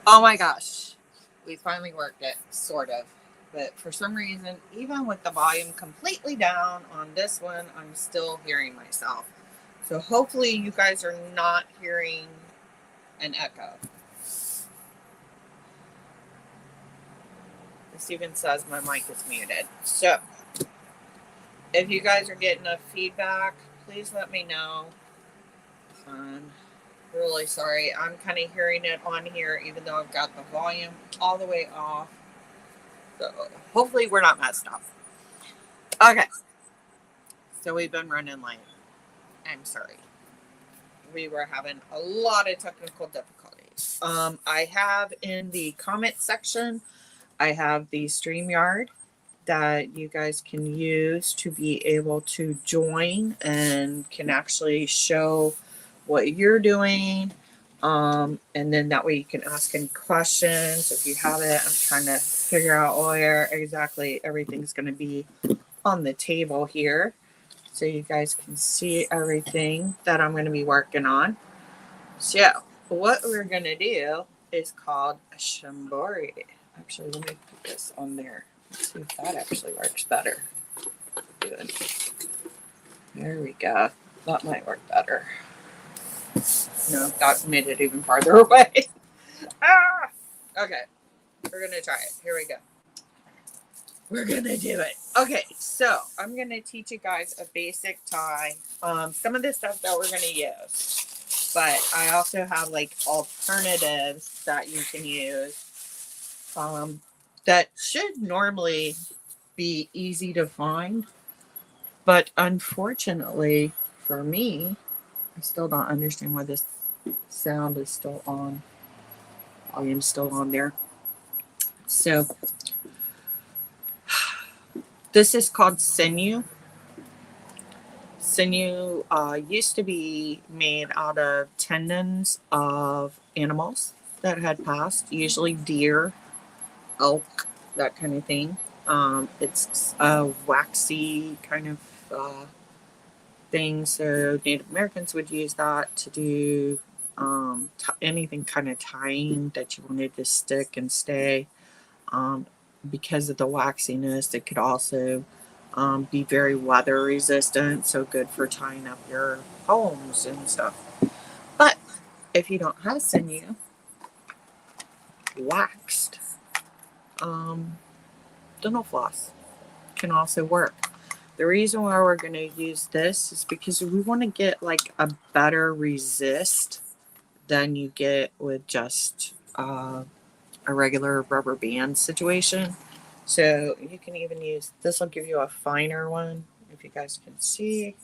Oh my gosh. We finally worked it, sort of. But for some reason, even with the volume completely down on this one, I'm still hearing myself. So hopefully you guys are not hearing an echo. This even says my mic is muted. So if you guys are getting a feedback, please let me know. I'm really sorry. I'm kind of hearing it on here, even though I've got the volume all the way off. So hopefully we're not messed up. Okay, so we've been running late. I'm sorry. We were having a lot of technical difficulties. I have in the comment section, I have the StreamYard that you guys can use to be able to join and can actually show what you're doing. And then that way you can ask any questions if you have it. I'm trying to figure out where exactly everything's going to be on the table here so you guys can see everything that I'm going to be working on. So, what we're going to do is called a Shibori. Actually, let me put this on there. Let's see if that actually works better. Good. There we go. That might work better. No, that made it even farther away. Ah! Okay, we're going to try it. Here we go. We're going to do it. Okay, so I'm going to teach you guys a basic tie. Some of the stuff that we're going to use. But I also have like alternatives that you can use that should normally be easy to find. But unfortunately for me, I still don't understand why this sound is still on. Volume's still on there. So this is called sinew. Sinew used to be made out of tendons of animals that had passed, usually deer, elk, that kind of thing. It's a waxy kind of thing, so Native Americans would use that to do anything kind of tying that you wanted to stick and stay. Um, because of the waxiness, it could also be very weather resistant, so good for tying up your homes and stuff. But if you don't have sinew, waxed dental floss can also work. The reason why we're going to use this is because we want to get like a better resist than you get with just a regular rubber band situation. So you can even use this, will give you a finer one if you guys can see.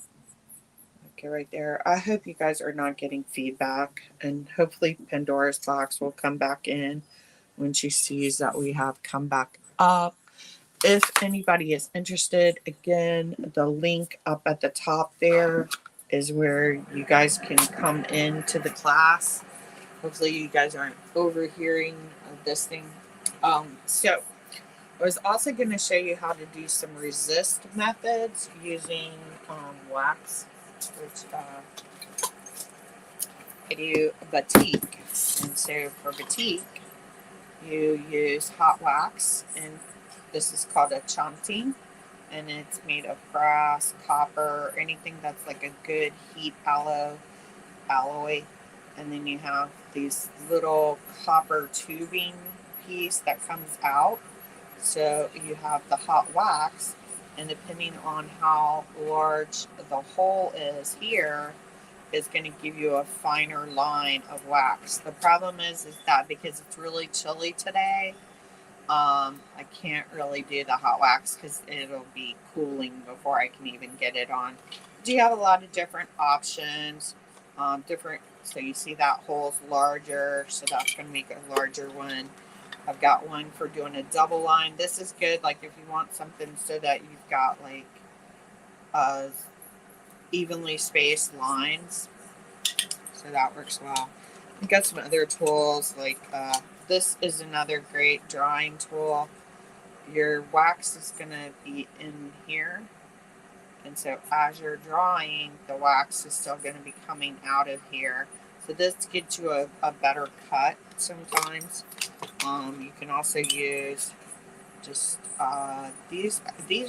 Okay, right there. I hope you guys are not getting feedback, and hopefully Pandora's box will come back in when she sees that we have come back up. If anybody is interested, again, the link up at the top there is where you guys can come into the class. Hopefully you guys aren't overhearing this thing. So I was also going to show you how to do some resist methods using wax, which I do batik. And so for batik, you use hot wax, and this is called a chanting, and it's made of brass, copper, anything that's like a good heat alloy. And then you have these little copper tubing piece that comes out. So you have the hot wax, and depending on how large the hole is here, is going to give you a finer line of wax. The problem is that because it's really chilly today, I can't really do the hot wax because it'll be cooling before I can even get it on. Do you have a lot of different options? Different. So you see that hole's larger, so that's going to make a larger one. I've got one for doing a double line. This is good, like if you want something so that you've got like uh, evenly spaced lines. So that works well. I've got some other tools like this is another great drawing tool. Your wax is going to be in here. And so as you're drawing, the wax is still going to be coming out of here. So this gets you a better cut sometimes. You can also use just these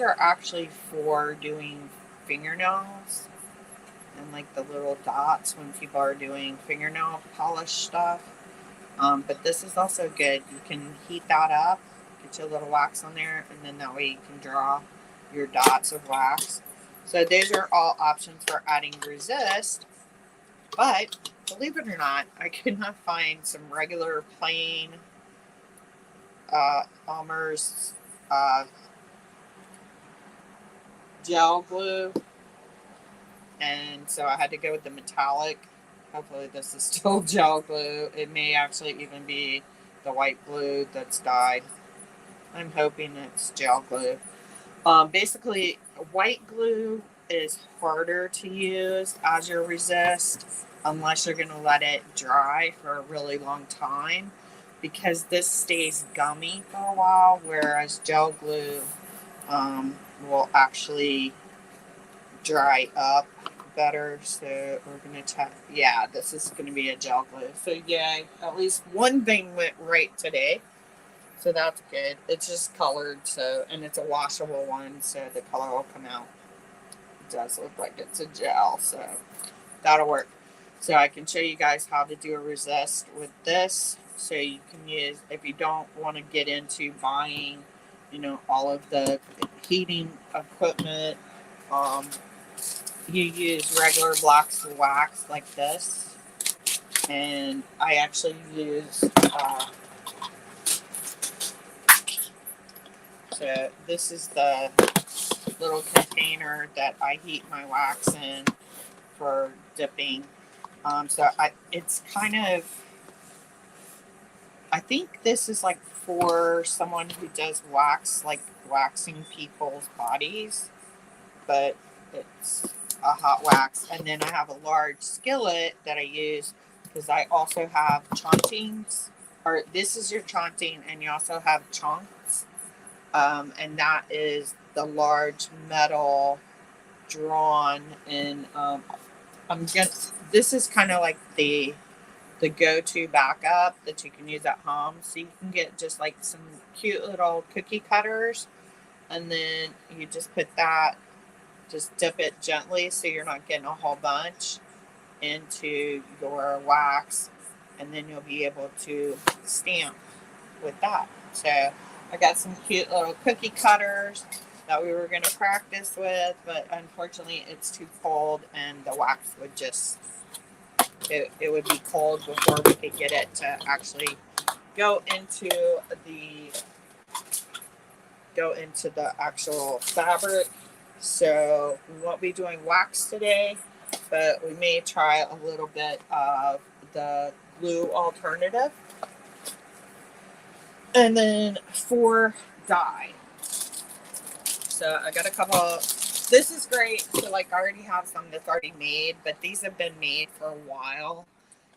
are actually for doing fingernails and like the little dots when people are doing fingernail polish stuff. But this is also good. You can heat that up, get your little wax on there, and then that way you can draw your dots of wax. So those are all options for adding resist. But believe it or not, I could not find some regular plain Elmer's gel glue, and so I had to go with the metallic. Hopefully this is still gel glue. It may actually even be the white glue that's dyed. I'm hoping it's gel glue. Basically, white glue is harder to use as your resist unless you're going to let it dry for a really long time, because this stays gummy for a while, whereas gel glue will actually dry up better. So we're going to check. Yeah, this is going to be a gel glue. So yay, at least one thing went right today. So that's good. It's just colored, so, and it's a washable one, so the color will come out. It does look like it's a gel, so that'll work. So I can show you guys how to do a resist with this. So you can use, if you don't want to get into buying, all of the heating equipment, you use regular blocks of wax like this. And I actually use, so this is the little container that I heat my wax in for dipping. It's kind of, I think this is like for someone who does wax, like waxing people's bodies, but it's a hot wax. And then I have a large skillet that I use because I also have chantings, or this is your chanting, and you also have chunks. And that is the large metal drawn in. This is kind of like the go-to backup that you can use at home. So you can get just like some cute little cookie cutters, and then you just put that, just dip it gently so you're not getting a whole bunch into your wax, and then you'll be able to stamp with that. So I got some cute little cookie cutters that we were going to practice with, but unfortunately it's too cold and the wax would just, it would be cold before we could get it to actually go into the actual fabric. So we won't be doing wax today, but we may try a little bit of the glue alternative. And then for dye. So I got a couple. This is great. So like I already have some that's already made, but these have been made for a while,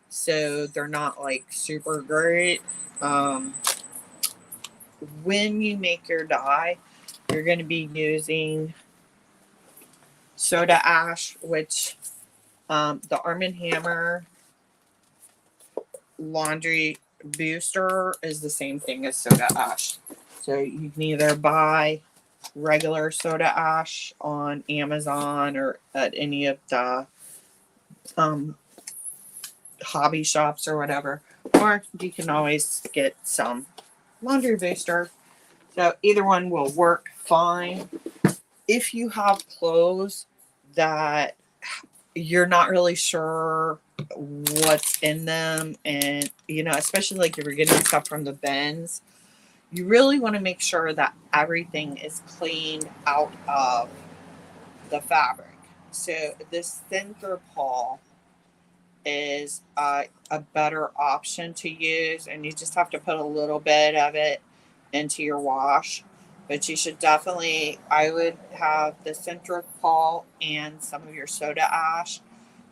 so they're not like super great. When you make your dye, you're going to be using soda ash, which the Arm & Hammer laundry booster is the same thing as soda ash. So you can either buy regular soda ash on Amazon or at any of the hobby shops or whatever, or you can always get some laundry booster. So either one will work fine. If you have clothes that you're not really sure what's in them, and especially like if you're getting stuff from the bins, you really want to make sure that everything is cleaned out of the fabric. So this Synthropol is a better option to use, and you just have to put a little bit of it into your wash. But you should definitely, I would have the Synthropol and some of your soda ash.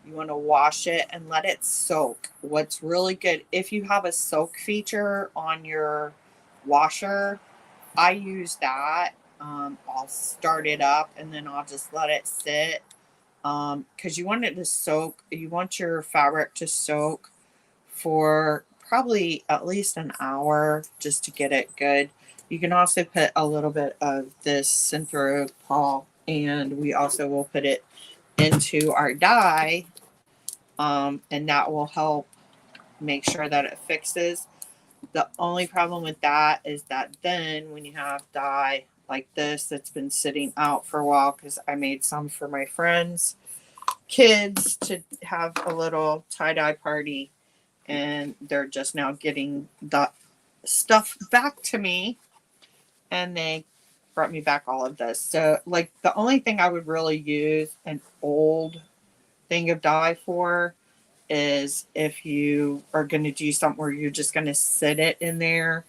You want to wash it and let it soak. What's really good, if you have a soak feature on your washer, I use that. I'll start it up and then I'll just let it sit, because you want it to soak. You want your fabric to soak for probably at least an hour just to get it good. You can also put a little bit of this synthropol, and we also will put it into our dye, and that will help make sure that it fixes. The only problem with that is that then when you have dye like this that's been sitting out for a while, because I made some for my friends' kids to have a little tie-dye party, and they're just now getting the stuff back to me, and they brought me back all of this. So like the only thing I would really use an old thing of dye for is if you are going to do something where you're just going to sit it in there,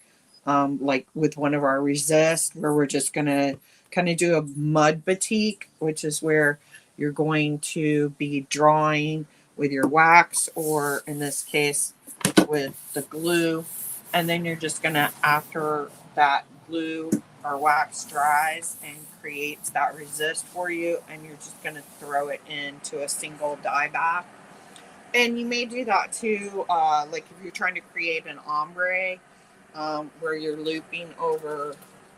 like with one of our resist, where we're just going to kind of do a mud batik, which is where you're going to be drawing with your wax, or in this case with the glue, and then you're just going to, after that glue or wax dries and creates that resist for you, and you're just going to throw it into a single dye bath. And you may do that too, like if you're trying to create an ombre, where you're looping over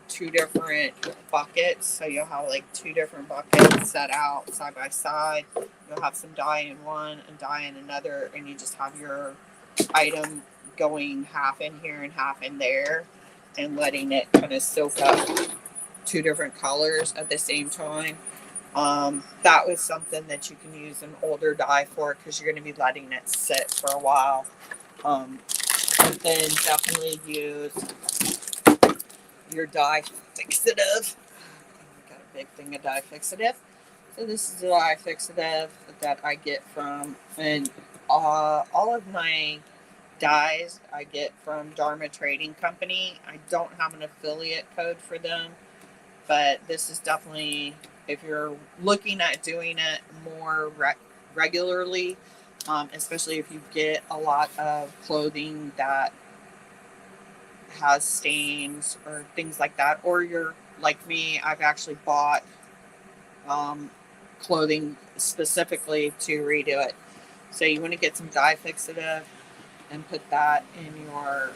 two different buckets. So you'll have like two different buckets set out side by side. You'll have some dye in one and dye in another, and you just have your item going half in here and half in there, and letting it kind of soak up two different colors at the same time. That was something that you can use an older dye for, because you're going to be letting it sit for a while. And then definitely use your dye fixative. I got a big thing of dye fixative. So this is the dye fixative that I get from, and all of my dyes I get from Dharma Trading Company. I don't have an affiliate code for them, but this is definitely, if you're looking at doing it more regularly, especially if you get a lot of clothing that has stains or things like that, or you're like me, I've actually bought clothing specifically to redo it. So you want to get some dye fixative and put that in your,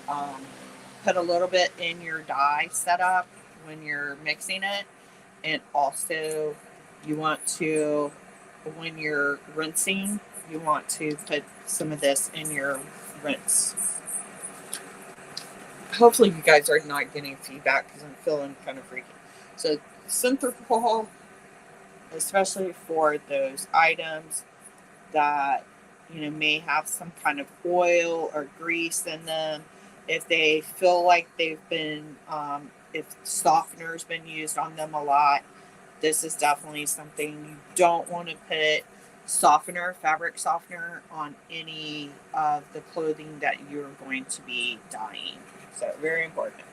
put a little bit in your dye setup when you're mixing it. And also you want to, when you're rinsing, you want to put some of this in your rinse. Hopefully you guys are not getting feedback, because I'm feeling kind of freaky. So synthropol, especially for those items that, you know, may have some kind of oil or grease in them, if they feel like they've been, if softener's been used on them a lot, this is definitely something you don't want to put softener, fabric softener, on any of the clothing that you're going to be dyeing. So very important.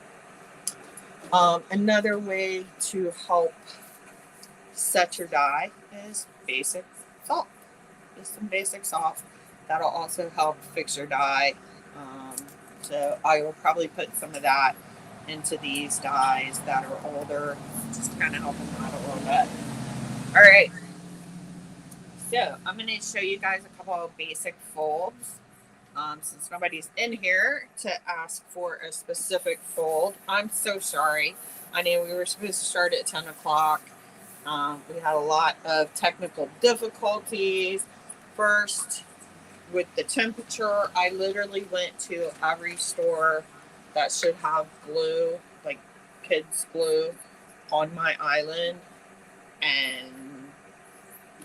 Another way to help set your dye is basic salt. Just some basic salt. That'll also help fix your dye. So I will probably put some of that into these dyes that are older, just to kind of help them out a little bit. All right. So I'm going to show you guys a couple of basic folds. Since nobody's in here to ask for a specific fold, I'm so sorry. I know we were supposed to start at 10 o'clock. We had a lot of technical difficulties. First, with the temperature, I literally went to every store that should have glue, like kids glue, on my island, and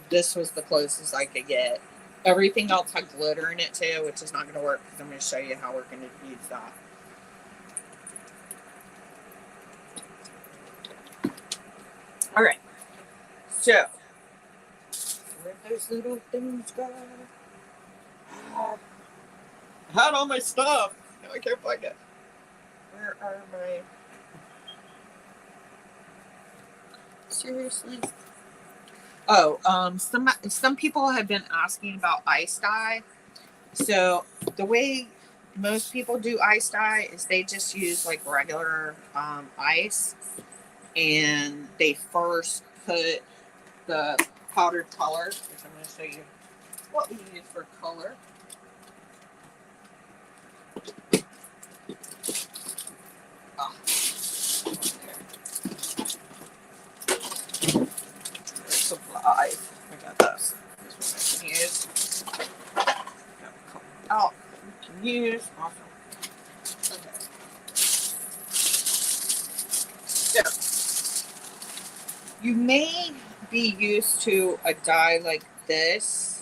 this was the closest I could get. Everything else had glitter in it too, which is not going to work, because I'm going to show you how we're going to use that. All right. So, where'd those little things go? I had all my stuff. Now I can't find it. Where are my... Seriously? Oh, some people have been asking about ice dye. So the way most people do ice dye is they just use like regular ice, and they first put the powdered color, which I'm going to show you what we use for color. Oh, supplies. I got this. This one I can use. Oh, we can use. Awesome. Okay. So, you may be used to a dye like this,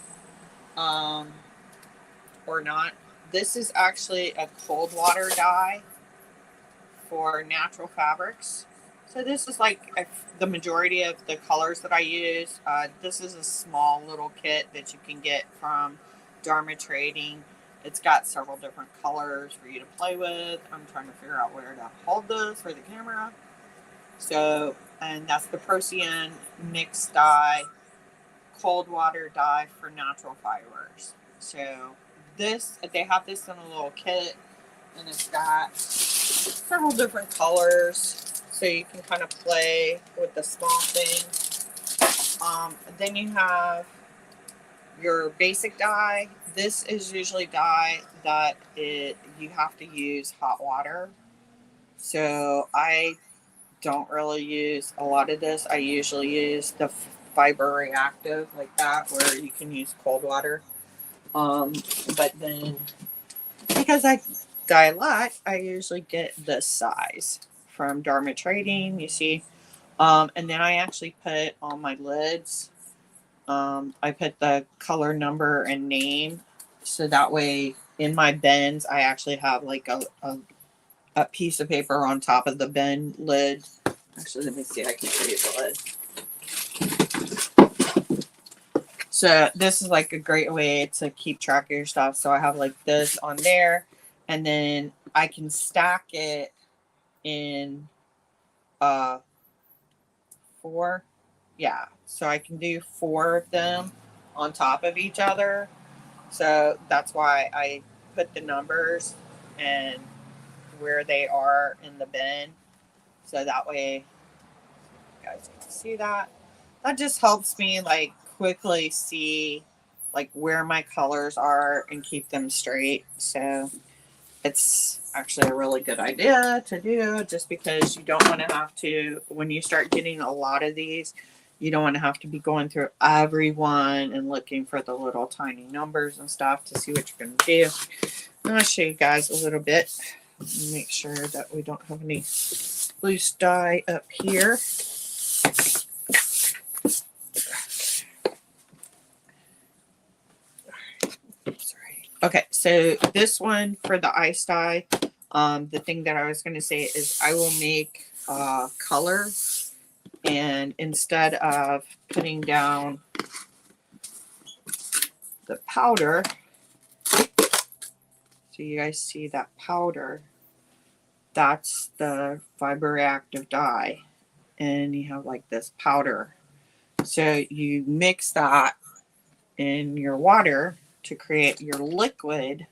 or not. This is actually a cold water dye for natural fabrics. So this is like the majority of the colors that I use. This is a small little kit that you can get from Dharma Trading. It's got several different colors for you to play with. I'm trying to figure out where to hold this for the camera. So, and that's the Procyon mixed dye, cold water dye for natural fibers. So this, they have this in a little kit, and it's got several different colors, so you can kind of play with the small things. Then you have your basic dye. This is usually dye that you have to use hot water. So I don't really use a lot of this. I usually use the fiber reactive like that, where you can use cold water. But then because I dye a lot, I usually get this size from Dharma Trading, you see. And then I actually put on my lids, I put the color number and name. So that way in my bins, I actually have like a piece of paper on top of the bin lid. Actually, let me see. I can show you the lid. So this is like a great way to keep track of your stuff. So I have like this on there, and then I can stack it in 4. Yeah, so I can do 4 of them on top of each other. So that's why I put the numbers and where they are in the bin. So that way you guys can see that. That just helps me like quickly see like where my colors are and keep them straight. So it's actually a really good idea to do, just because you don't want to have to, when you start getting a lot of these, you don't want to have to be going through every one and looking for the little tiny numbers and stuff to see what you're going to do. I'm going to show you guys a little bit. Make sure that we don't have any loose dye up here. Okay, so this one for the ice dye, the thing that I was going to say is I will make color, and instead of putting down the powder, so you guys see that powder, that's the fiber reactive dye, and you have like this powder. So you mix that in your water to create your liquid.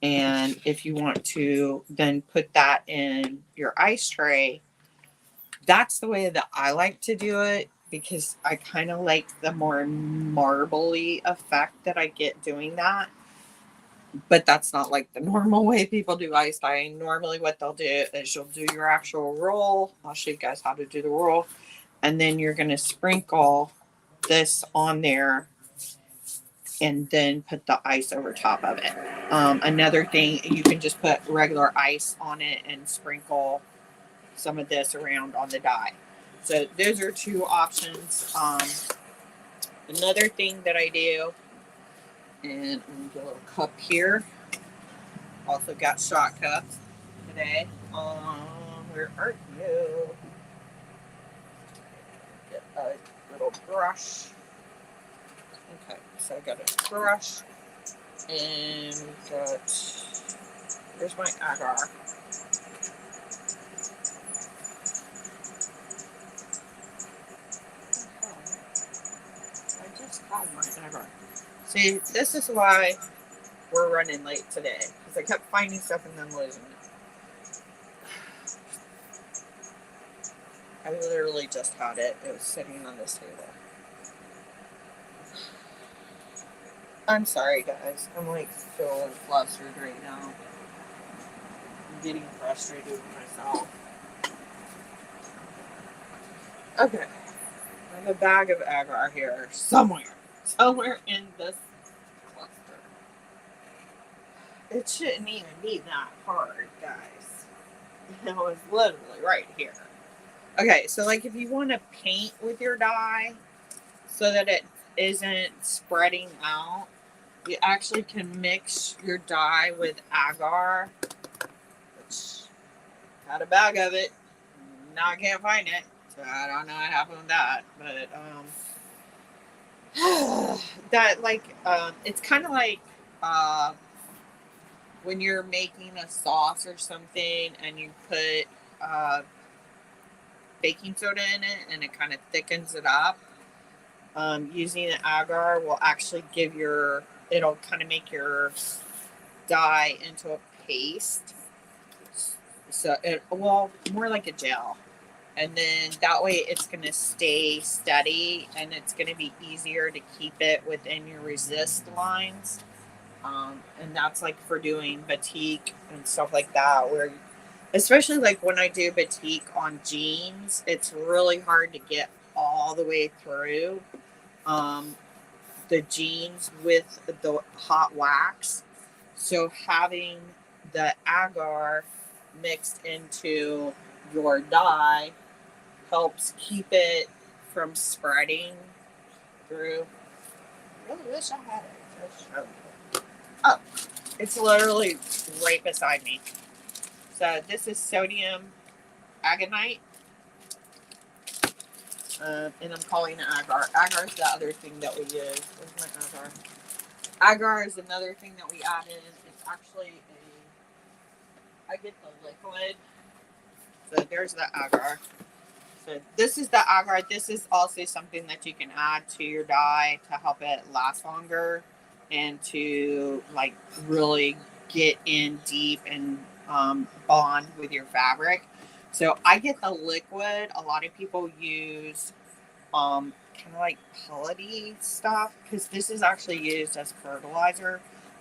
And if you want to then put that in your ice tray, that's the way that I like to do it, because I kind of like the more marbly effect that I get doing that. But that's not like the normal way people do ice dyeing. Normally what they'll do is you'll do your actual roll. I'll show you guys how to do the roll. And then you're going to sprinkle this on there and then put the ice over top of it. Another thing, you can just put regular ice on it and sprinkle some of this around on the dye. So those are 2 options. Another thing that I do, and I'm going to get a little cup here. Also got shot cups today. Where are you? Get a little brush. Okay, so I got a brush, and we've got, here's my agar. I just had my agar. See, this is why we're running late today, because I kept finding stuff and then losing it. I literally just had it. It was sitting on this table. I'm sorry, guys. I'm like feeling flustered right now. getting frustrated with myself. Okay. I have a bag of agar here somewhere in this cluster. It shouldn't even be that hard, guys. It was literally right here. Okay, so like if you want to paint with your dye so that it isn't spreading out, you actually can mix your dye with agar, which had a bag of it. Now I can't find it, so I don't know what happened with that. But that it's kind of like when you're making a sauce or something and you put baking soda in it and it kind of thickens it up. Using the agar will actually it'll kind of make your dye into a paste. So more like a gel. And then that way it's going to stay steady and it's going to be easier to keep it within your resist lines. And that's like for doing batik and stuff like that, where especially like when I do batik on jeans, it's really hard to get all the way through the jeans with the hot wax. So having the agar mixed into your dye helps keep it from spreading through. I really wish I had it. Oh, it's literally right beside me. So this is sodium agonite. And I'm calling it agar. Agar is the other thing that we use. Where's my agar? Agar is another thing that we add in. It's actually I get the liquid. So there's the agar. So this is the agar. This is also something that you can add to your dye to help it last longer and to like really get in deep and bond with your fabric. So I get the liquid. A lot of people use kind of like pellety stuff because this is actually used as fertilizer.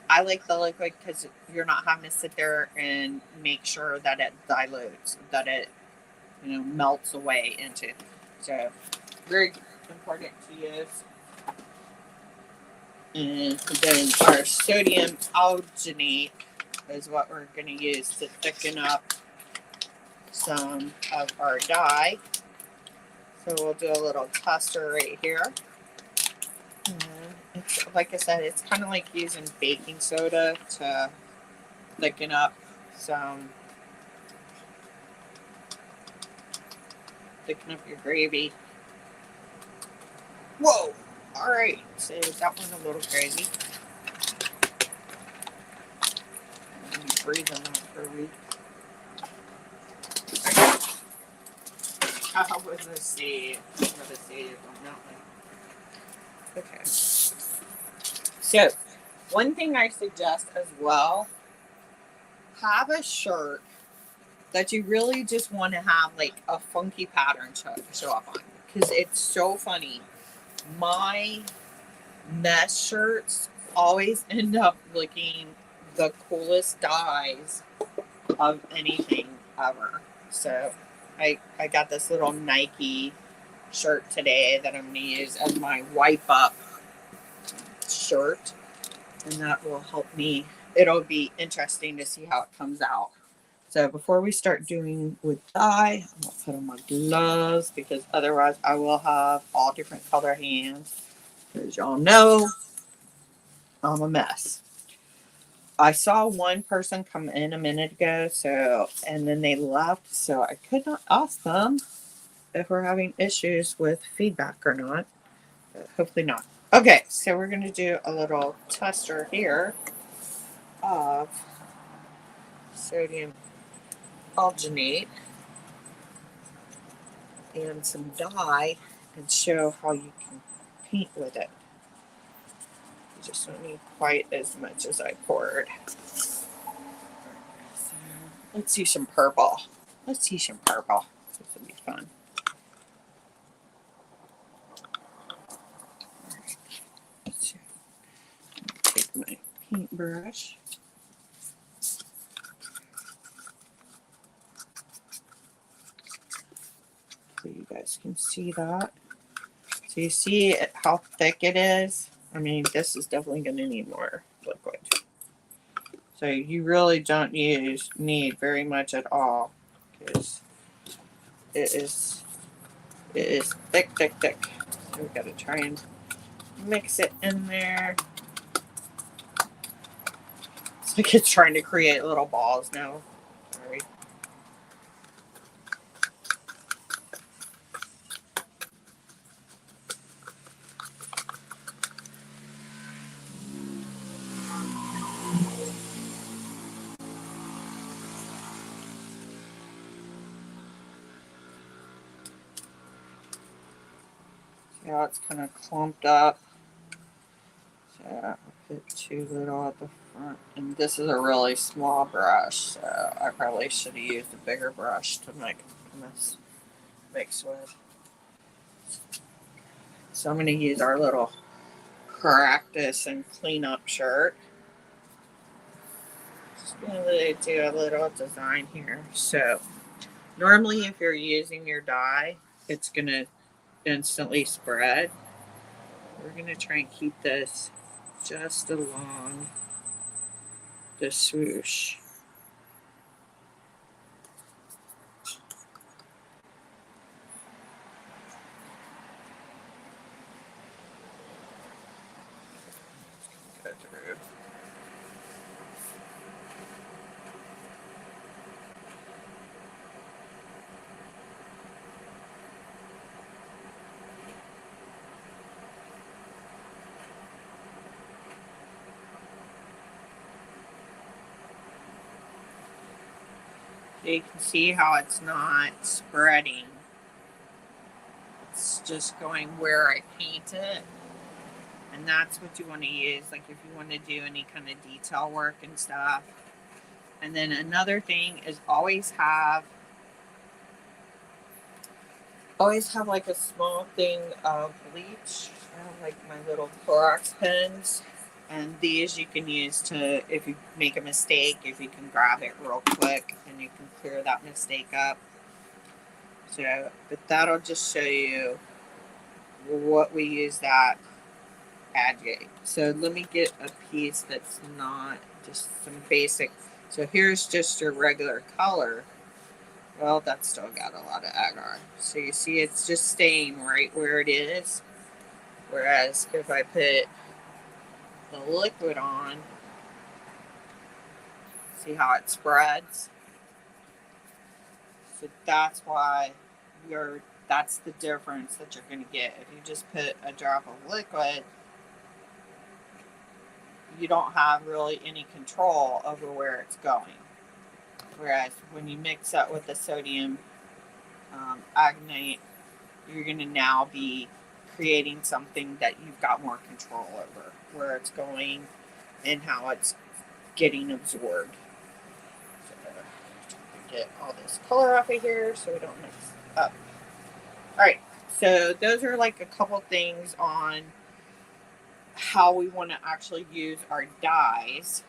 I like the liquid because you're not having to sit there and make sure that it dilutes, that it melts away into. So very important to use. And then our sodium alginate is what we're going to use to thicken up some of our dye. So we'll do a little tester right here. It's, like I said, it's kind of like using baking soda to thicken up your gravy. Whoa! Alright, so that one a little crazy. Let me breathe on that for a week. How was the save? On that one. Okay. So, one thing I suggest as well, have a shirt that you really just want to have like a funky pattern show up on. Because it's so funny. My mesh shirts always end up looking the coolest dyes of anything ever. So I got this little Nike shirt today that I'm going to use as my wipe up shirt, and that will help me. It'll be interesting to see how it comes out. So before we start doing with dye, I'm going to put on my gloves because otherwise I will have all different color hands. As y'all know, I'm a mess. I saw one person come in a minute ago, and then they left, so I could not ask them if we're having issues with feedback or not. But hopefully not. Okay, so we're going to do a little tester here of sodium alginate and some dye and show how you can paint with it. You just don't need quite as much as I poured. So let's see some purple. This will be fun. So, take my paintbrush. guys can see that. So you see how thick it is? I mean, this is definitely going to need more liquid. So you really don't need very much at all, because it is thick, thick, thick. So we've got to try and mix it in there. It's like it's trying to create little balls now. Sorry. Yeah, it's kind of clumped up. So I'll put too little at the front. And this is a really small brush, so I probably should have used a bigger brush to make this mix with. So I'm going to use our little practice and clean up shirt. Just going to do a little design here. So normally if you're using your dye, it's going to instantly spread. We're going to try and keep this just along the swoosh. Go through. You can see how it's not spreading. It's just going where I paint it. And that's what you want to use, like if you want to do any kind of detail work and stuff. And then another thing is always have like a small thing of bleach. I have like my little Clorox pens. And these you can use to, if you make a mistake, if you can grab it real quick and you can clear that mistake up. So, but that'll just show you what we use that adject. So let me get a piece that's not just some basic. So here's just your regular color. Well, that's still got a lot of agar. So you see it's just staying right where it is. Whereas if I put the liquid on, see how it spreads? So that's why that's the difference that you're going to get. If you just put a drop of liquid, you don't have really any control over where it's going. Whereas when you mix that with the sodium agonate, you're going to now be creating something that you've got more control over, where it's going and how it's getting absorbed. So, get all this color off of here so we don't mix up. All right, so those are like a couple things on how we want to actually use our dyes.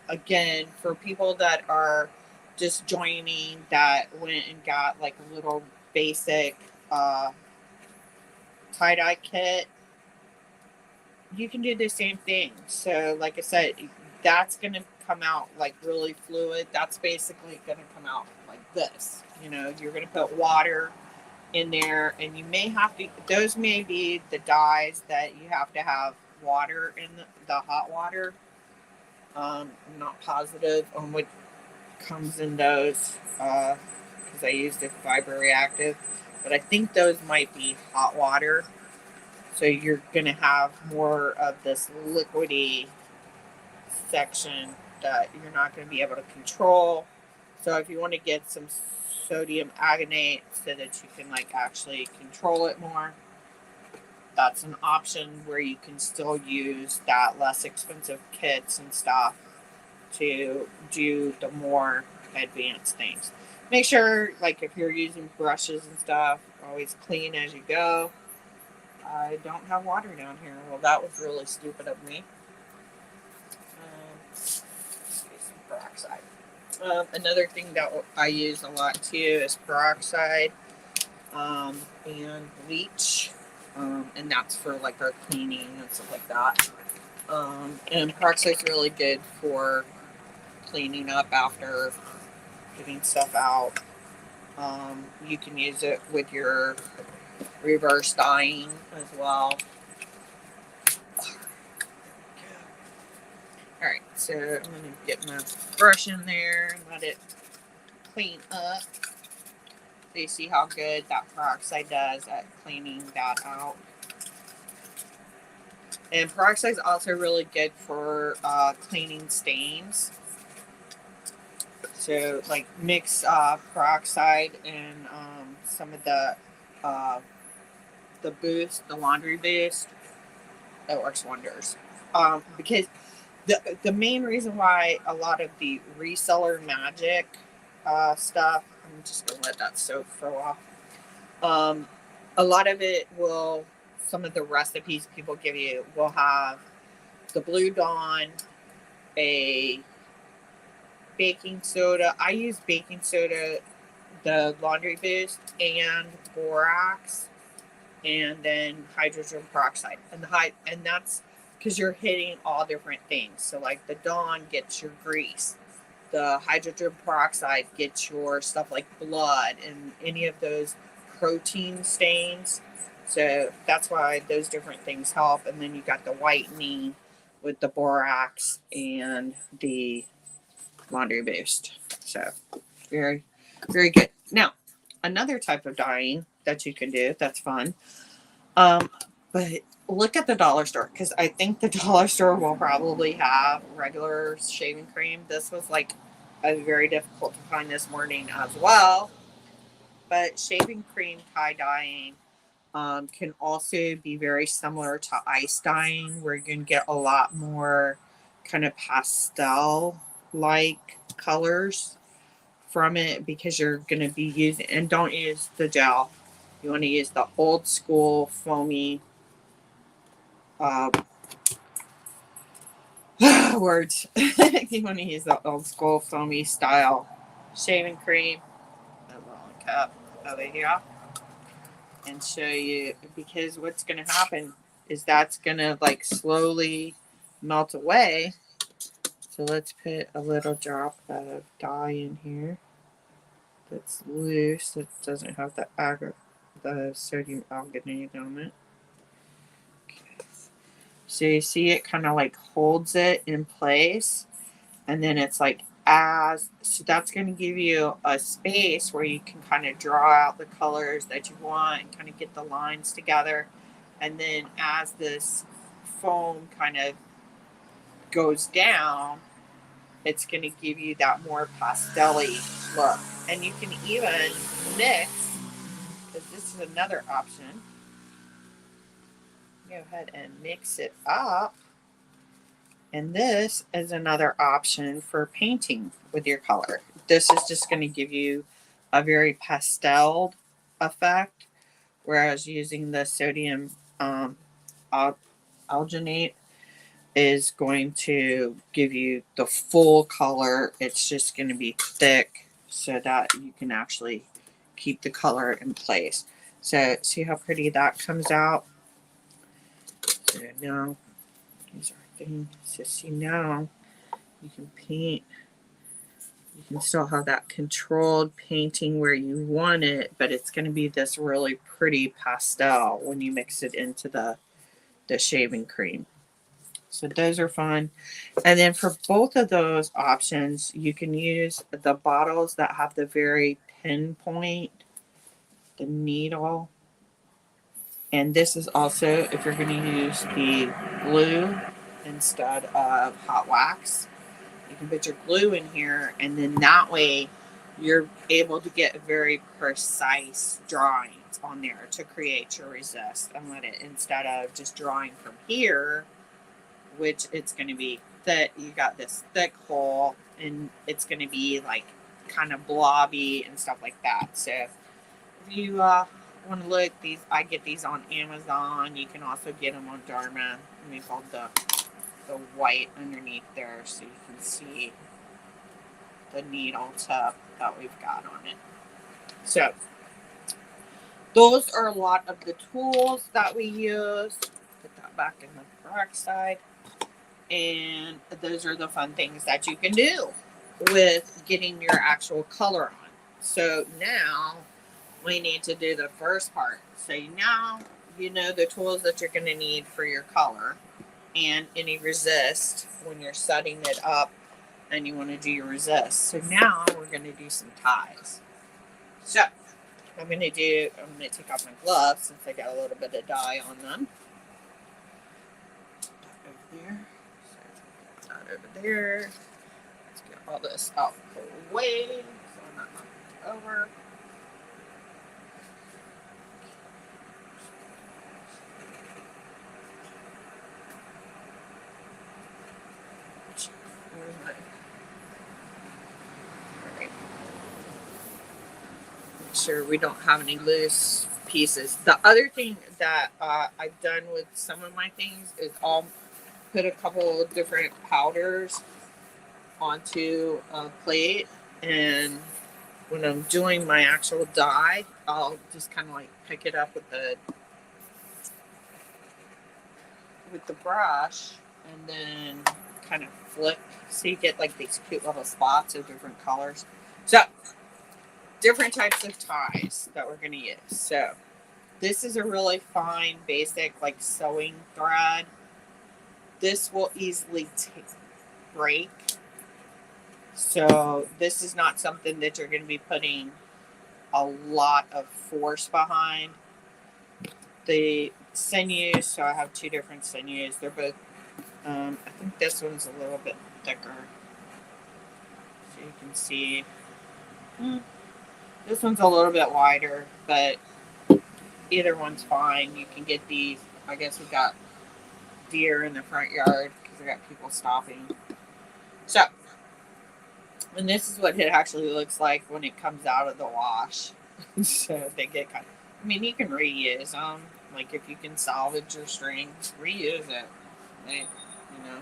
Again, for people that are just joining, that went and got like a little basic tie-dye kit, you can do the same thing. So like I said, that's going to come out like really fluid. That's basically going to come out like this. You know, you're going to put water in there, and you may have to, those may be the dyes that you have to have water in the hot water. I'm not positive on what comes in those because I used a fiber reactive, but I think those might be hot water. So you're going to have more of this liquidy section that you're not going to be able to control. So if you want to get some sodium agonate so that you can like actually control it more, that's an option where you can still use that less expensive kits and stuff to do the more advanced things. Make sure, like if you're using brushes and stuff, always clean as you go. I don't have water down here. Well, that was really stupid of me. Let's use some peroxide. Another thing that I use a lot too is peroxide. and bleach. And that's for like our cleaning and stuff like that. And peroxide's really good for cleaning up after getting stuff out. You can use it with your reverse dyeing as well. Alright, so I'm going to get my brush in there and let it clean up. So you see how good that peroxide does at cleaning that out. And peroxide is also really good for cleaning stains. So like mix peroxide and some of the boost, the laundry boost. It works wonders. Because the main reason why a lot of the reseller magic stuff, I'm just gonna let that soak for a while. A lot of it will, some of the recipes people give you will have the Blue Dawn, a baking soda. I use baking soda, the laundry boost, and borax, and then hydrogen peroxide. And that's because you're hitting all different things. So like the Dawn gets your grease. The hydrogen peroxide gets your stuff like blood and any of those protein stains. So that's why those different things help. And then you got the whitening with the borax and the laundry boost. So very, very good. Now, another type of dyeing that you can do that's fun. But look at the dollar store, because I think the dollar store will probably have regular shaving cream. This was like very difficult to find this morning as well. But shaving cream tie dyeing can also be very similar to ice dyeing, where you can get a lot more kind of pastel like colors from it, because you're going to be using, and don't use the gel. You want to use the old school foamy words. You want to use the old school foamy style shaving cream. A little cup over here, and show you, because what's going to happen is that's going to like slowly melt away. So let's put a little drop of dye in here that's loose, that doesn't have the sodium alginate on it. Okay. So you see it kind of like holds it in place, and then it's like so that's going to give you a space where you can kind of draw out the colors that you want and kind of get the lines together. And then as this foam kind of goes down, it's going to give you that more pastel-y look. And you can even mix, because this is another option. Go ahead and mix it up. And this is another option for painting with your color. This is just going to give you a very pastel effect, whereas using the sodium alginate is going to give you the full color. It's just going to be thick so that you can actually keep the color in place. So see how pretty that comes out? So now, these are things. So see now, you can paint. You can still have that controlled painting where you want it, but it's going to be this really pretty pastel when you mix it into the shaving cream. So those are fun. And then for both of those options, you can use the bottles that have the very pinpoint, the needle. And this is also if you're going to use the glue instead of hot wax. You can put your glue in here, and then that way you're able to get very precise drawings on there to create your resist, and let it, instead of just drawing from here, which it's going to be thick. You got this thick hole, and it's going to be like kind of blobby and stuff like that. So if you want to look, I get these on Amazon. You can also get them on Dharma. And we've got the white underneath there, so you can see the needle tip that we've got on it. So Those are a lot of the tools that we use. Put that back in the correct side. And those are the fun things that you can do with getting your actual color on. So now we need to do the first part. So now you know the tools that you're going to need for your color and any resist when you're setting it up and you want to do your resist. So now we're going to do some ties. So I'm going to take off my gloves since I got a little bit of dye on them. Over there. So that over there. Let's get all this out of the way so I'm not knocking it over. Make sure we don't have any loose pieces. The other thing that I've done with some of my things is I'll put a couple of different powders onto a plate, and when I'm doing my actual dye, I'll just kind of like pick it up with the brush and then kind of flip so you get like these cute little spots of different colors. So different types of ties that we're going to use. So this is a really fine basic like sewing thread. This will easily break. So this is not something that you're going to be putting a lot of force behind. The sinews, so I have two different sinews. They're both, I think this one's a little bit thicker. So you can see, this one's a little bit wider, but either one's fine. You can get these. I guess we got deer in the front yard because I got people stopping. So, and this is what it actually looks like when it comes out of the wash. So they get kind of, I mean, you can reuse them. Like if you can salvage your string, reuse it. You know.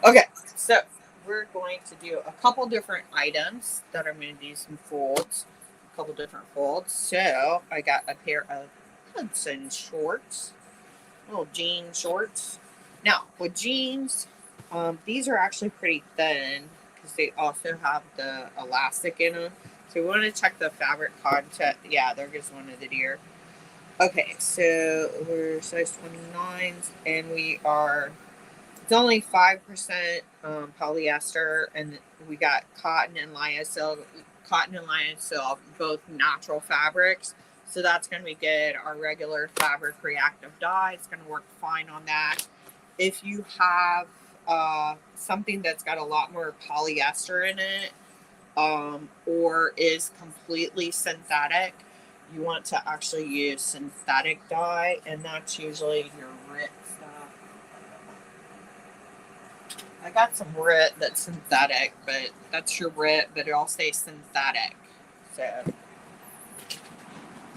Okay, so we're going to do a couple different items that I'm going to do some folds. A couple different folds. So I got a pair of Hudson shorts, little jean shorts. Now with jeans, these are actually pretty thin because they also have the elastic in them. So we want to check the fabric content. Yeah, there goes one of the deer. Okay, so we're size 29s and it's only 5% polyester, and we got cotton and lyocell, both natural fabrics. So that's going to be good. Our regular fabric reactive dye is going to work fine on that. If you have something that's got a lot more polyester in it, or is completely synthetic, you want to actually use synthetic dye, and that's usually your RIT stuff. I got some RIT that's synthetic, but that's your RIT, but it all stays synthetic. So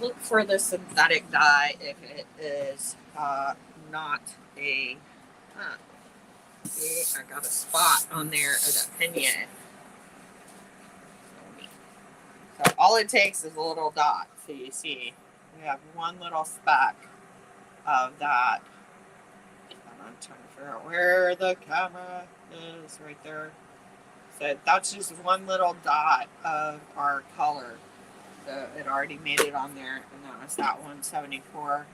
look for the synthetic dye if it is not a. See, I got a spot on there of the pinion. So all it takes is a little dot. So you see, we have one little speck of that. I'm trying to figure out where the camera is right there. So that's just one little dot of our color. So it already made it on there, and that was that 174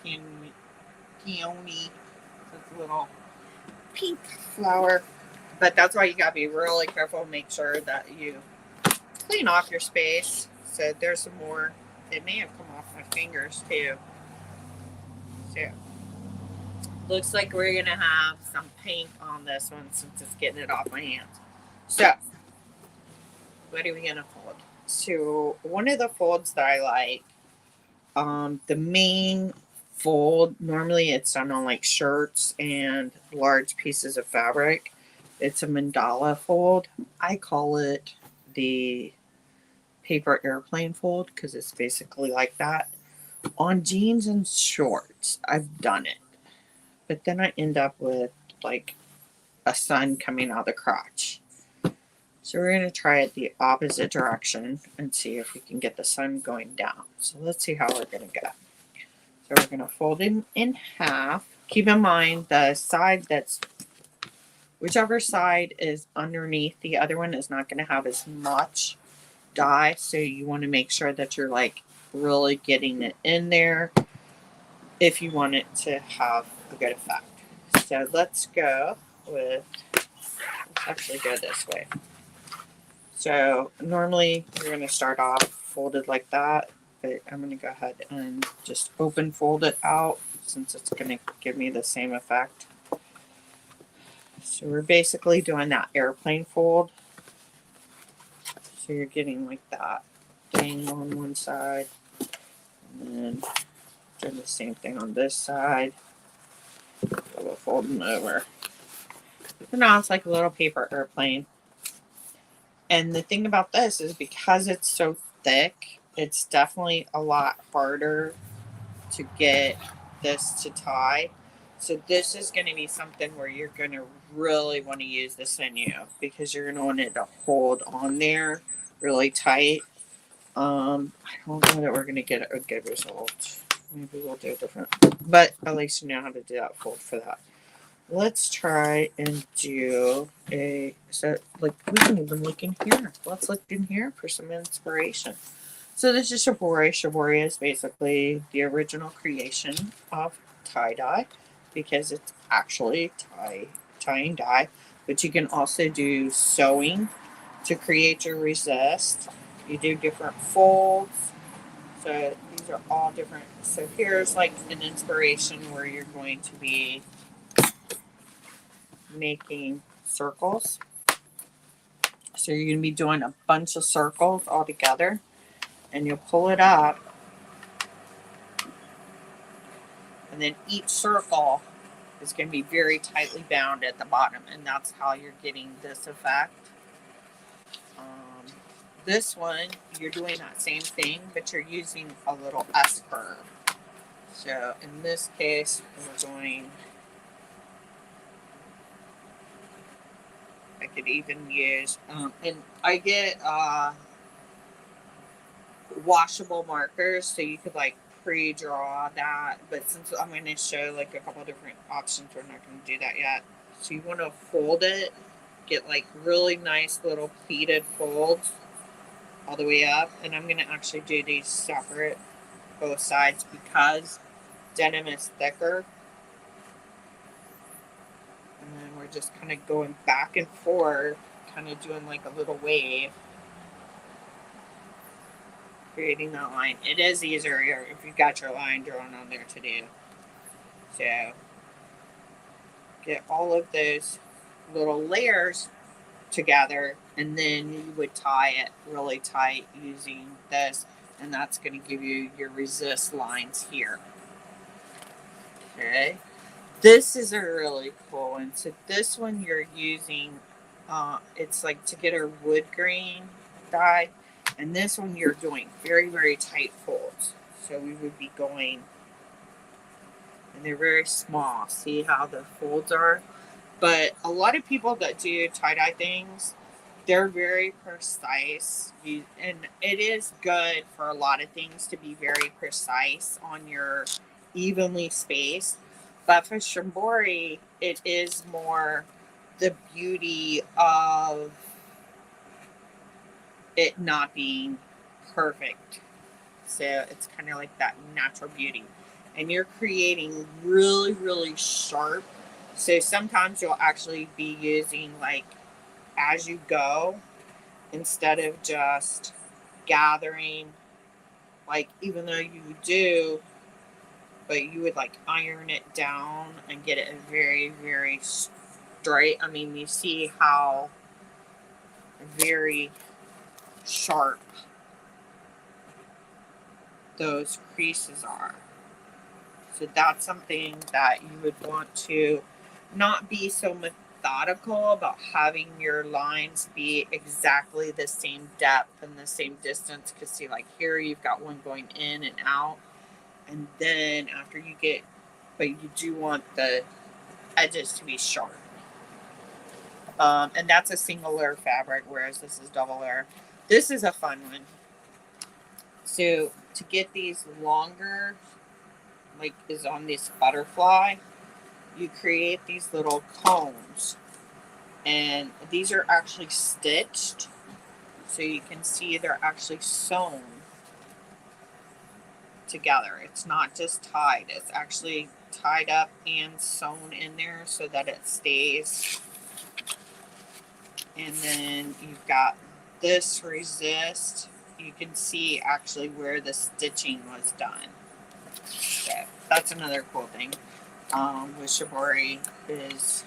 peony. It's a little pink flower. But that's why you gotta be really careful. Make sure that you clean off your space. So there's some more. It may have come off my fingers too. So looks like we're gonna have some paint on this one since it's getting it off my hands. So what are we gonna fold? So one of the folds that I like, the main fold, normally it's done on like shirts and large pieces of fabric. It's a mandala fold. I call it the paper airplane fold because it's basically like that. On jeans and shorts, I've done it. But then I end up with like a sun coming out of the crotch. So we're going to try it the opposite direction and see if we can get the sun going down. So let's see how we're going to go. So we're going to fold it in half. Keep in mind the side that's, whichever side is underneath the other one is not going to have as much dye. So you want to make sure that you're like really getting it in there if you want it to have a good effect. So let's go with, let's actually go this way. So normally you're going to start off folded like that, but I'm going to go ahead and just open fold it out since it's going to give me the same effect. So we're basically doing that airplane fold. So you're getting like that thing on one side, and then doing the same thing on this side. We'll fold them over. So now it's like a little paper airplane. And the thing about this is because it's so thick, it's definitely a lot harder to get this to tie. So this is going to be something where you're going to really want to use the sinew because you're going to want it to hold on there really tight. I don't know that we're going to get a good result. Maybe we'll do it different. But at least you know how to do that fold for that. Let's try and do so like we can even look in here. Let's look in here for some inspiration. So this is Shibori. Shibori is basically the original creation of tie-dye because it's actually tying dye. But you can also do sewing to create your resist. You do different folds. So these are all different. So here's like an inspiration where you're going to be making circles. So you're going to be doing a bunch of circles all together, and you'll pull it up, and then each circle is going to be very tightly bound at the bottom, and that's how you're getting this effect. This one, you're doing that same thing, but you're using a little S curve. So in this case, we're going, I could even use, and I get washable markers, so you could like pre-draw that. But since I'm going to show like a couple different options, we're not going to do that yet. So you want to fold it, get like really nice little pleated folds all the way up. And I'm going to actually do these separate, both sides, because denim is thicker. And then we're just kind of going back and forth, kind of doing like a little wave, creating that line. It is easier if you've got your line drawn on there to do. So get all of those little layers together, and then you would tie it really tight using this, and that's going to give you your resist lines here. Okay, this is a really cool one. So this one you're using, it's like to get a wood grain dye, and this one you're doing very, very tight folds. So we would be going, and they're very small. See how the folds are? But a lot of people that do tie-dye things, they're very precise. And it is good for a lot of things to be very precise on your evenly spaced. But for Shibori, it is more the beauty of it not being perfect. So it's kind of like that natural beauty. And you're creating really, really sharp. So sometimes you'll actually be using like as you go instead of just gathering, like even though you do, but you would like iron it down and get it very, very straight. I mean, you see how very sharp those creases are. So that's something that you would want to not be so methodical about having your lines be exactly the same depth and the same distance. Because see, like here you've got one going in and out, and then after you get, but you do want the edges to be sharp. And that's a single layer fabric, whereas this is double layer. This is a fun one. So to get these longer, like is on this butterfly, you create these little cones, and these are actually stitched, so you can see they're actually sewn together. It's not just tied, it's actually tied up and sewn in there so that it stays. And then you've got this resist. You can see actually where the stitching was done. So that's another cool thing with Shibori is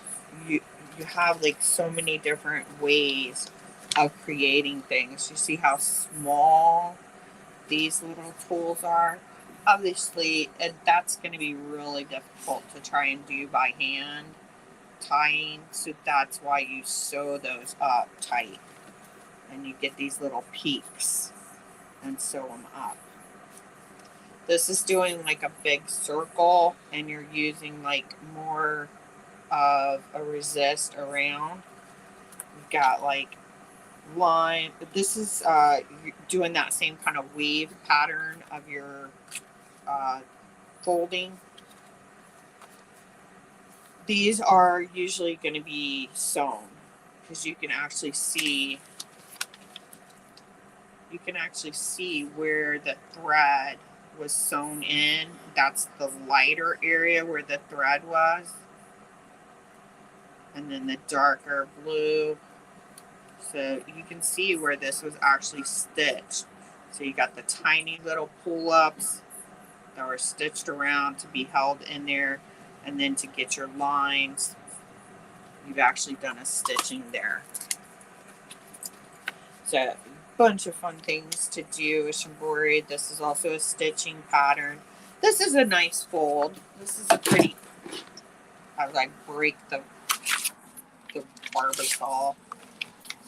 you have like so many different ways of creating things. You see how small these little tools are. Obviously, that's going to be really difficult to try and do by hand tying, so that's why you sew those up tight and you get these little peaks and sew them up. This is doing like a big circle, and you're using like more of a resist around. You've got like line. This is doing that same kind of weave pattern of your folding. These are usually going to be sewn because you can actually see where the thread was sewn in. That's the lighter area where the thread was, and then the darker blue. So you can see where this was actually stitched. So you got the tiny little pull-ups that were stitched around to be held in there, and then to get your lines, you've actually done a stitching there. So a bunch of fun things to do with Shibori. This is also a stitching pattern. This is a nice fold. This is a pretty, as I break the barbasol.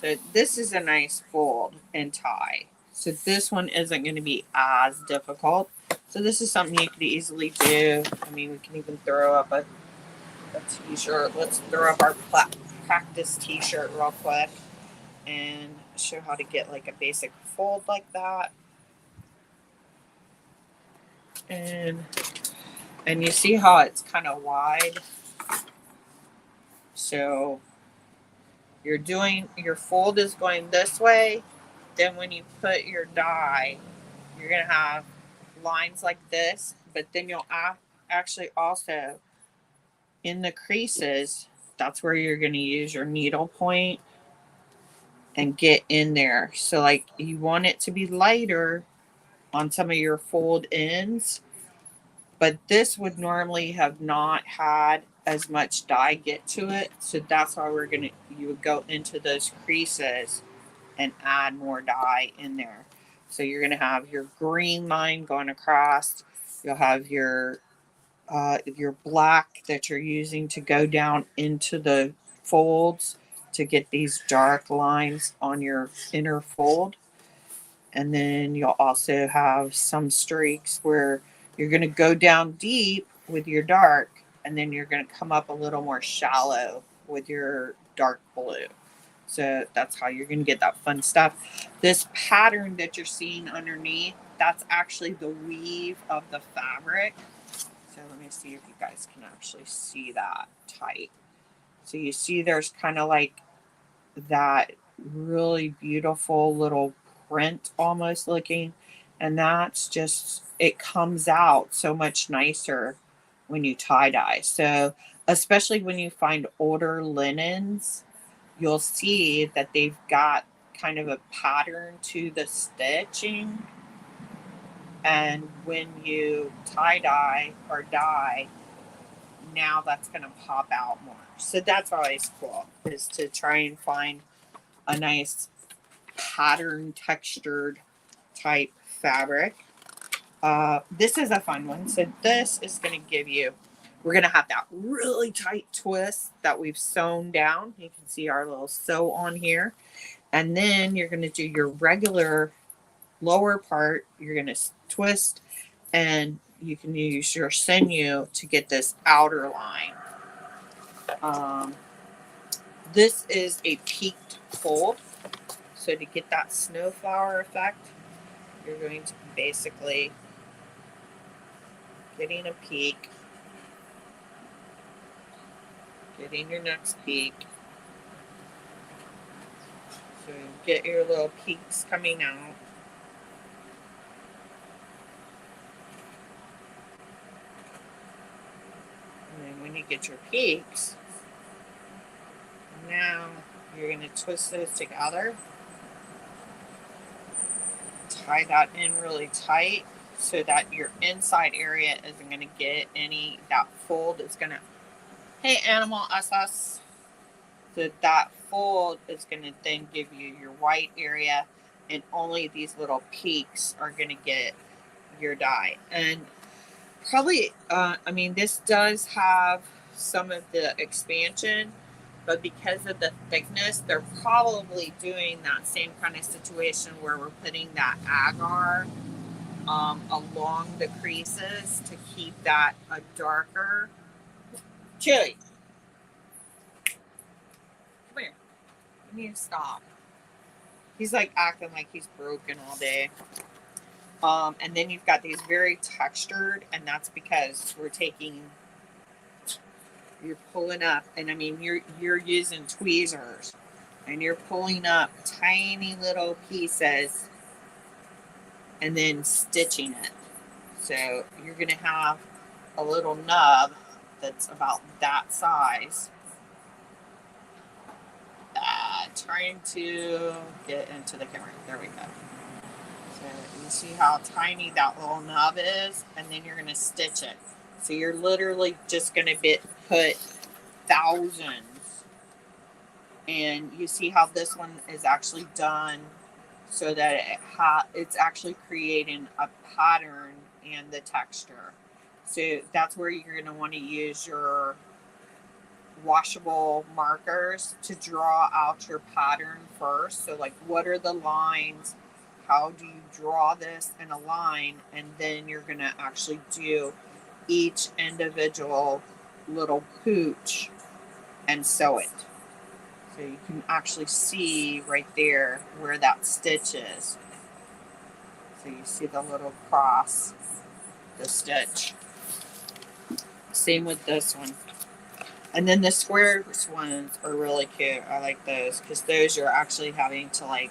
So this is a nice fold and tie. So this one isn't going to be as difficult. So this is something you could easily do. I mean, we can even throw up a t-shirt. Let's throw up our practice t-shirt real quick and show how to get like a basic fold like that. And you see how it's kind of wide. So your fold is going this way. Then when you put your die, you're going to have lines like this, but then you'll actually also in the creases, that's where you're going to use your needle point and get in there. So like you want it to be lighter on some of your fold ends, but this would normally have not had as much dye get to it. So that's why you would go into those creases and add more dye in there. So you're going to have your green line going across. You'll have your black that you're using to go down into the folds to get these dark lines on your inner fold. And then you'll also have some streaks where you're going to go down deep with your dark, and then you're going to come up a little more shallow with your dark blue. So that's how you're going to get that fun stuff. This pattern that you're seeing underneath, that's actually the weave of the fabric. So let me see if you guys can actually see that tight. So you see there's kind of like that really beautiful little print almost looking. And that's just, it comes out so much nicer when you tie dye. So especially when you find older linens, you'll see that they've got kind of a pattern to the stitching. And when you tie dye or dye, now that's going to pop out more. So that's always cool, is to try and find a nice pattern textured type fabric. This is a fun one. So this is going to give you, we're going to have that really tight twist that we've sewn down. You can see our little sew on here. And then you're going to do your regular lower part. You're going to twist, and you can use your sinew to get this outer line. This is a peaked fold. So to get that snowflower effect, you're going to be basically getting a peak, getting your next peak. So get your little peaks coming out. And then when you get your peaks, now you're going to twist those together. Tie that in really tight so that your inside area isn't going to get any, that fold is going to, hey animal, us. So that fold is going to then give you your white area, and only these little peaks are going to get your dye. And probably, I mean, this does have some of the expansion, but because of the thickness, they're probably doing that same kind of situation where we're putting that agar along the creases to keep that a darker. Chili, come here. You need to stop. He's like acting like he's broken all day. And then you've got these very textured, and that's because you're pulling up, and I mean you're using tweezers, and you're pulling up tiny little pieces, and then stitching it. So you're gonna have a little nub that's about that size. Trying to get into the camera. There we go. So you see how tiny that little nub is, and then you're going to stitch it. So you're literally just going to put thousands. And you see how this one is actually done so that it's actually creating a pattern and the texture. So that's where you're going to want to use your washable markers to draw out your pattern first. So like, what are the lines? How do you draw this in a line? And then you're going to actually do each individual little pooch and sew it. So you can actually see right there where that stitch is. So you see the little cross, the stitch. Same with this one. And then the square ones are really cute. I like those because those you're actually having to like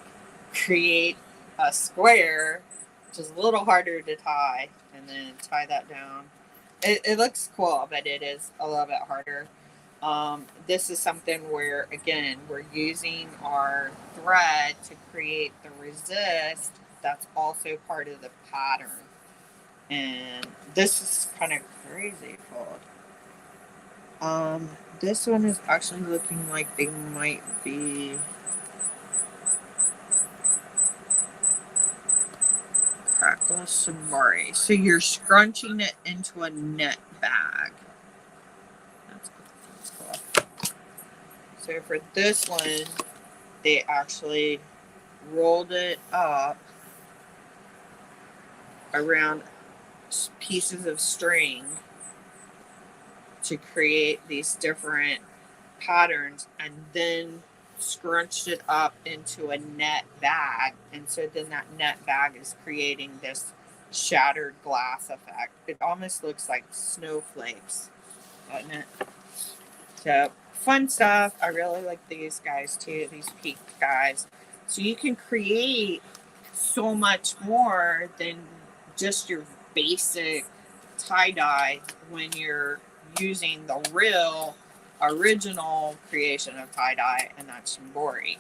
create a square, which is a little harder to tie, and then tie that down. It looks cool, but it is a little bit harder. This is something where, again, we're using our thread to create the resist. That's also part of the pattern. And this is kind of crazy fold. This one is actually looking like they might be crackle Shibori. So you're scrunching it into a net bag. That's cool. So for this one, they actually rolled it up around pieces of string to create these different patterns, and then scrunched it up into a net bag. And so then that net bag is creating this shattered glass effect. It almost looks like snowflakes, doesn't it? So fun stuff. I really like these guys too, these peaked guys. So you can create so much more than just your basic tie-dye when you're using the real original creation of tie-dye, and that's Shibori.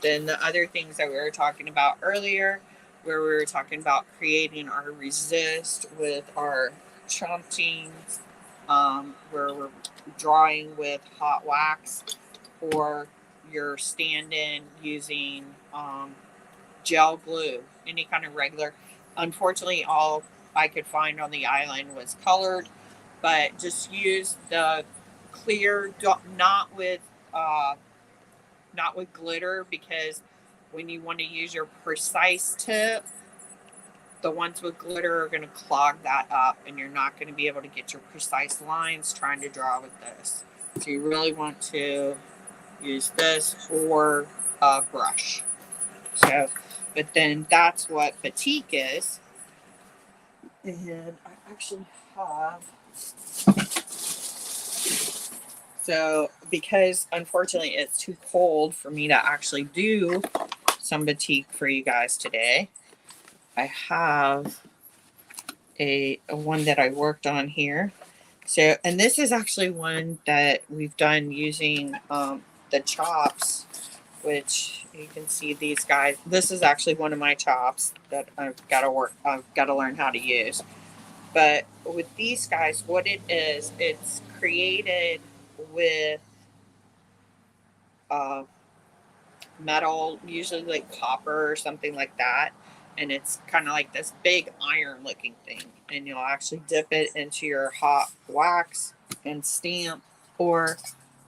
Then the other things that we were talking about earlier, where we were talking about creating our resist with our chompings, where we're drawing with hot wax, or you're stand-in using gel glue, any kind of regular. Unfortunately, all I could find on the island was colored, but just use the clear, not with glitter, because when you want to use your precise tip, the ones with glitter are going to clog that up, and you're not going to be able to get your precise lines trying to draw with this. So you really want to use this or a brush. So, but then that's what batik is. And I actually have, so because unfortunately it's too cold for me to actually do some batik for you guys today, I have a one that I worked on here. So, and this is actually one that we've done using the chops, which you can see these guys. This is actually one of my chops that I've got to learn how to use. But with these guys, what it is, it's created with uh, metal, usually like copper or something like that. And it's kind of like this big iron looking thing. And you'll actually dip it into your hot wax and stamp, or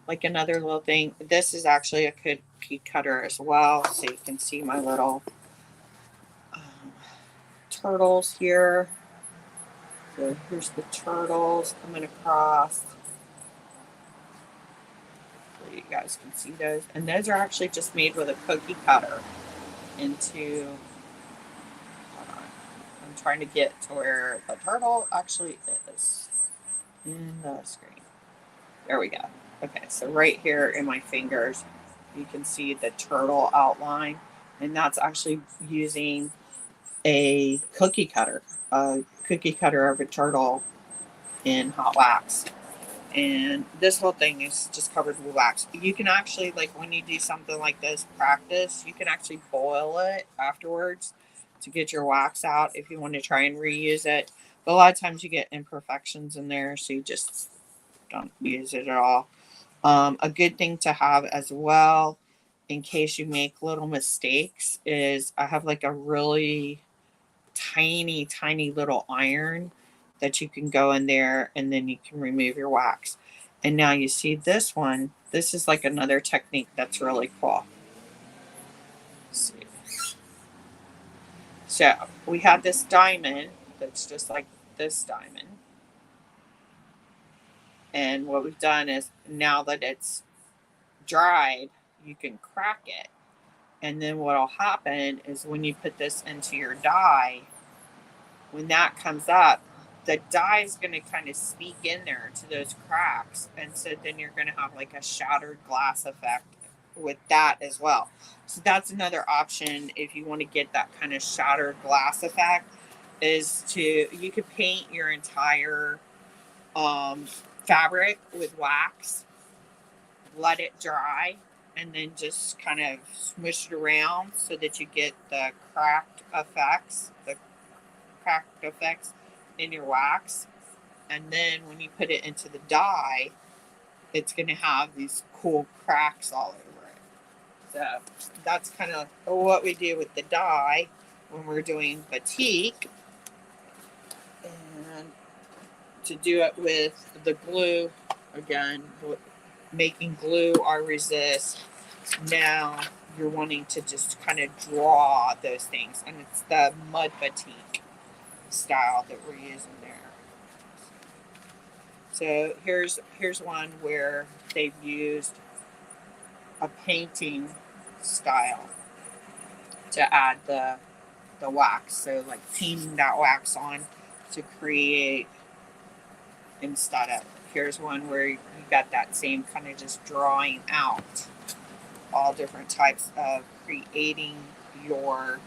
like another little thing. This is actually a cookie cutter as well. So you can see my little turtles here. So here's the turtles coming across. So you guys can see those. And those are actually just made with a cookie cutter into, hold on, I'm trying to get to where the turtle actually is in the screen. There we go. Okay, so right here in my fingers, you can see the turtle outline. And that's actually using a cookie cutter of a turtle in hot wax. And this whole thing is just covered with wax. You can actually, like when you do something like this, practice, you can actually boil it afterwards to get your wax out if you want to try and reuse it. But a lot of times you get imperfections in there, so you just don't use it at all. A good thing to have as well, in case you make little mistakes, is I have like a really tiny little iron that you can go in there and then you can remove your wax. And now you see this one. This is like another technique that's really cool. Let's see. So we have this diamond that's just like this diamond. And what we've done is, now that it's dried, you can crack it. And then what'll happen is when you put this into your die, when that comes up, the dye is going to kind of sneak in there to those cracks. And so then you're going to have like a shattered glass effect with that as well. So that's another option if you want to get that kind of shattered glass effect, is to, you could paint your entire fabric with wax, let it dry, and then just kind of smush it around so that you get the cracked effects in your wax. And then when you put it into the dye, it's going to have these cool cracks all over it. So that's kind of what we do with the dye when we're doing batik. And to do it with the glue, again, making glue or resist, now you're wanting to just kind of draw those things. And it's the mud batik style that we're using there. So here's one where they've used a painting style to add the wax. So like painting that wax on to create, instead of, here's one where you got that same kind of just drawing out all different types of creating your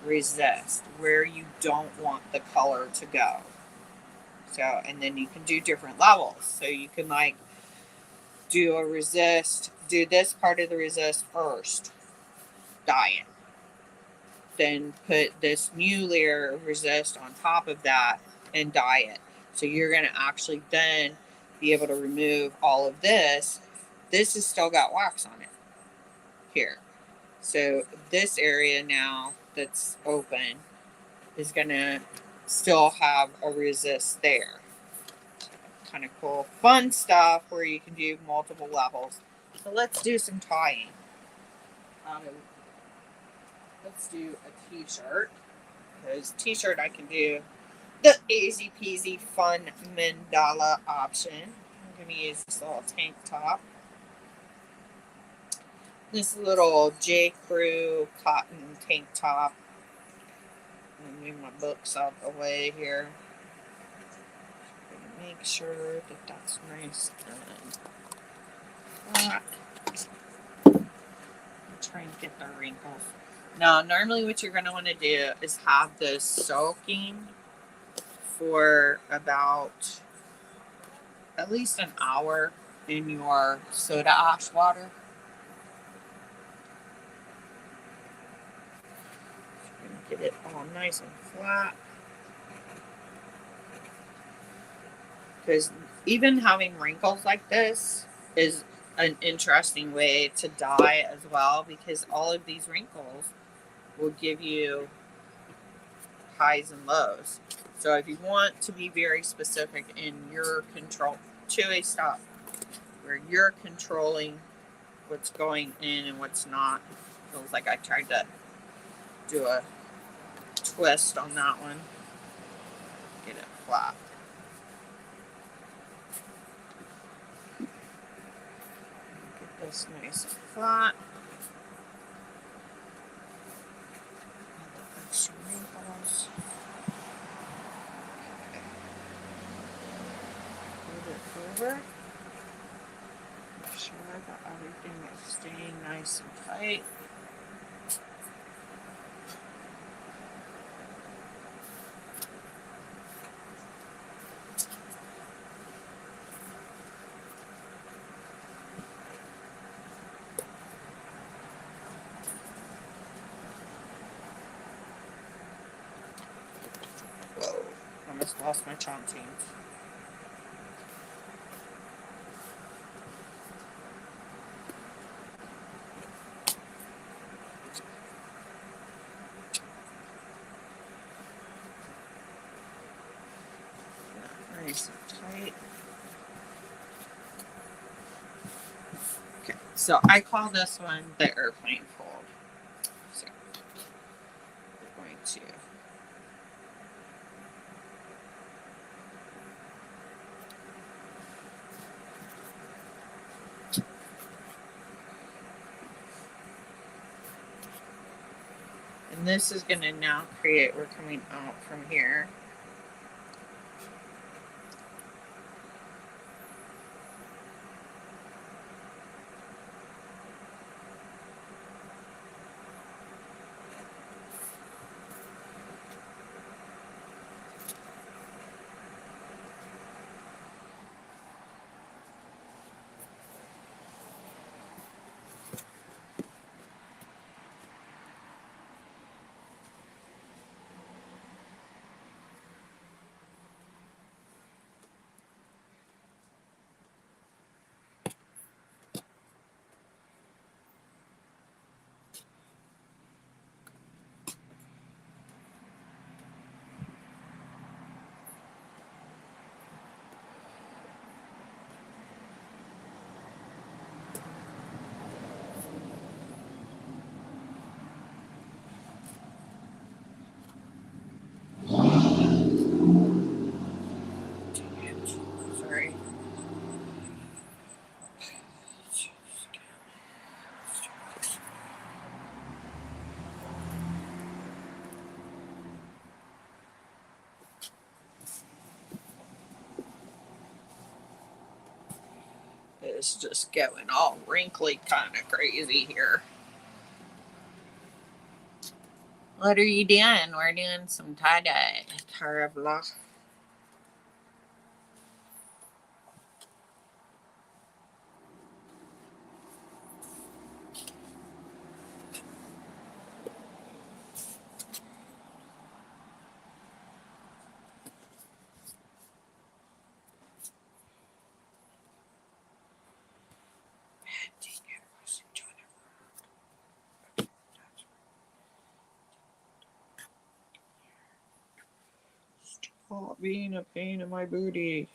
resist where you don't want the color to go. So, and then you can do different levels. So you can like do a resist, do this part of the resist first, dye it. Then put this new layer of resist on top of that and dye it. So you're going to actually then be able to remove all of this. This has still got wax on it here. So this area now that's open is going to still have a resist there. Kind of cool, fun stuff where you can do multiple levels. So let's do some tying. Let's do a t-shirt, because t-shirt I can do the easy peasy fun mandala option. I'm going to use this little tank top. this little J. Crew cotton tank top. Let me move my books out the way here. Make sure that that's nice and flat. Try and get the wrinkles. Now, normally what you're going to want to do is have this soaking for about at least an hour in your soda ash water. Get it all nice and flat. Because even having wrinkles like this is an interesting way to dye as well, because all of these wrinkles will give you highs and lows. So if you want to be very specific in your control, to a stop, where you're controlling what's going in and what's not. Feels like I tried to do a twist on that one. Get it flat. Get this nice and flat. Some wrinkles. Okay. Move it over. Make sure that everything is staying nice and tight. Whoa, I almost lost my chontines. Nice and tight. Okay, so I call this one the airplane fold. So we're going to and this is going to now create, we're coming out from here. Sorry. It's just going all wrinkly, kind of crazy here. What are you doing? We're doing some tie-dye. Terrible. Stop being a pain in my booty.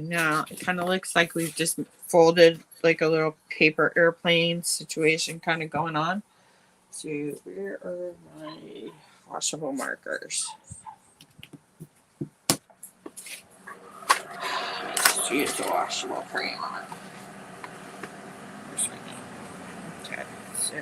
Now it kind of looks like we've just folded like a little paper airplane situation kind of going on. So where are my washable markers? Let's use the washable crayon. Okay, so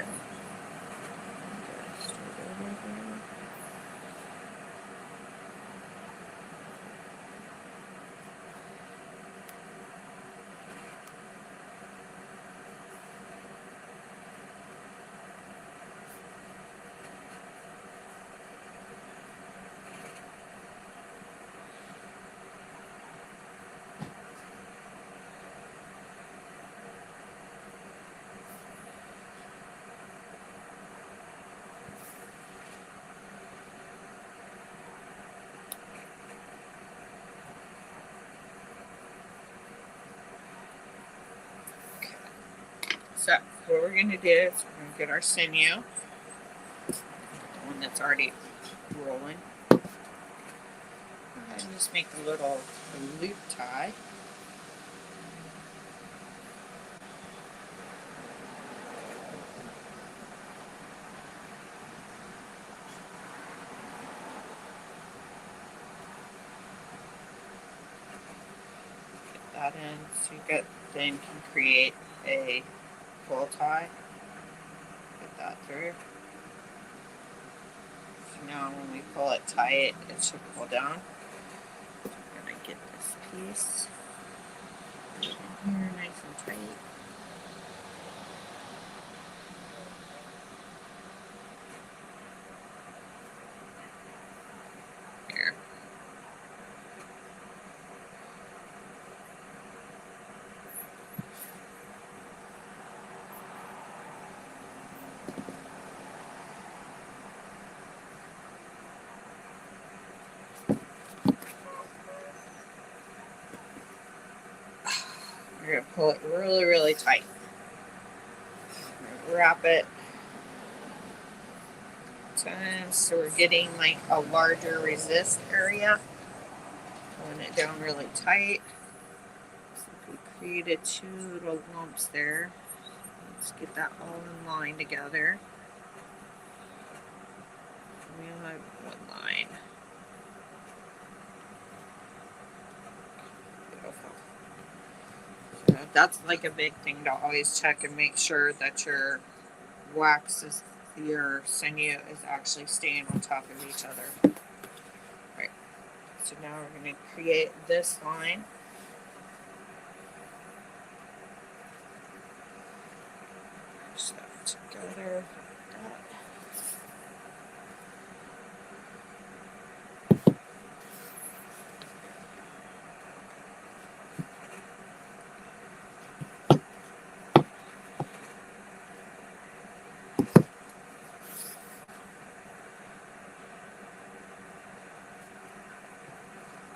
So what we're going to do is we're going to get our sinew, the one that's already rolling, and just make a little loop tie. Get that in so you then can create a full tie. Get that through. So now when we pull it tight, it should pull down. I'm going to get this piece in here nice and tight. Here. We're going to pull it really, really tight. Wrap it. So we're getting like a larger resist area. Pulling it down really tight. We created 2 little lumps there. Let's get that all in line together. We only have 1 line. Beautiful. So that's like a big thing to always check and make sure that your your sinew is actually staying on top of each other. Right. So now we're going to create this line. Push that together.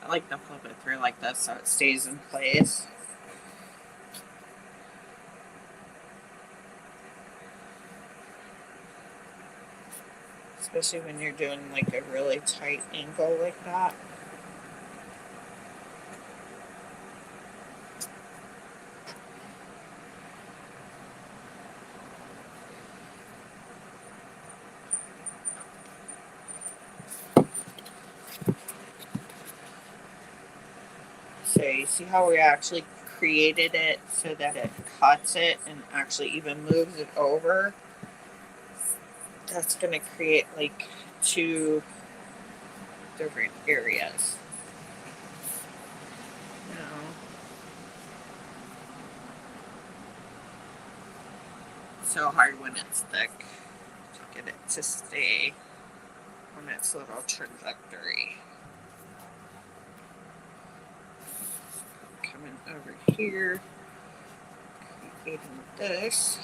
I like to flip it through like this so it stays in place. Especially when you're doing like a really tight angle like that. So you see how we actually created it so that it cuts it and actually even moves it over? That's going to create like 2 different areas. So hard when it's thick to get it to stay on its little trajectory. Coming over here, creating this.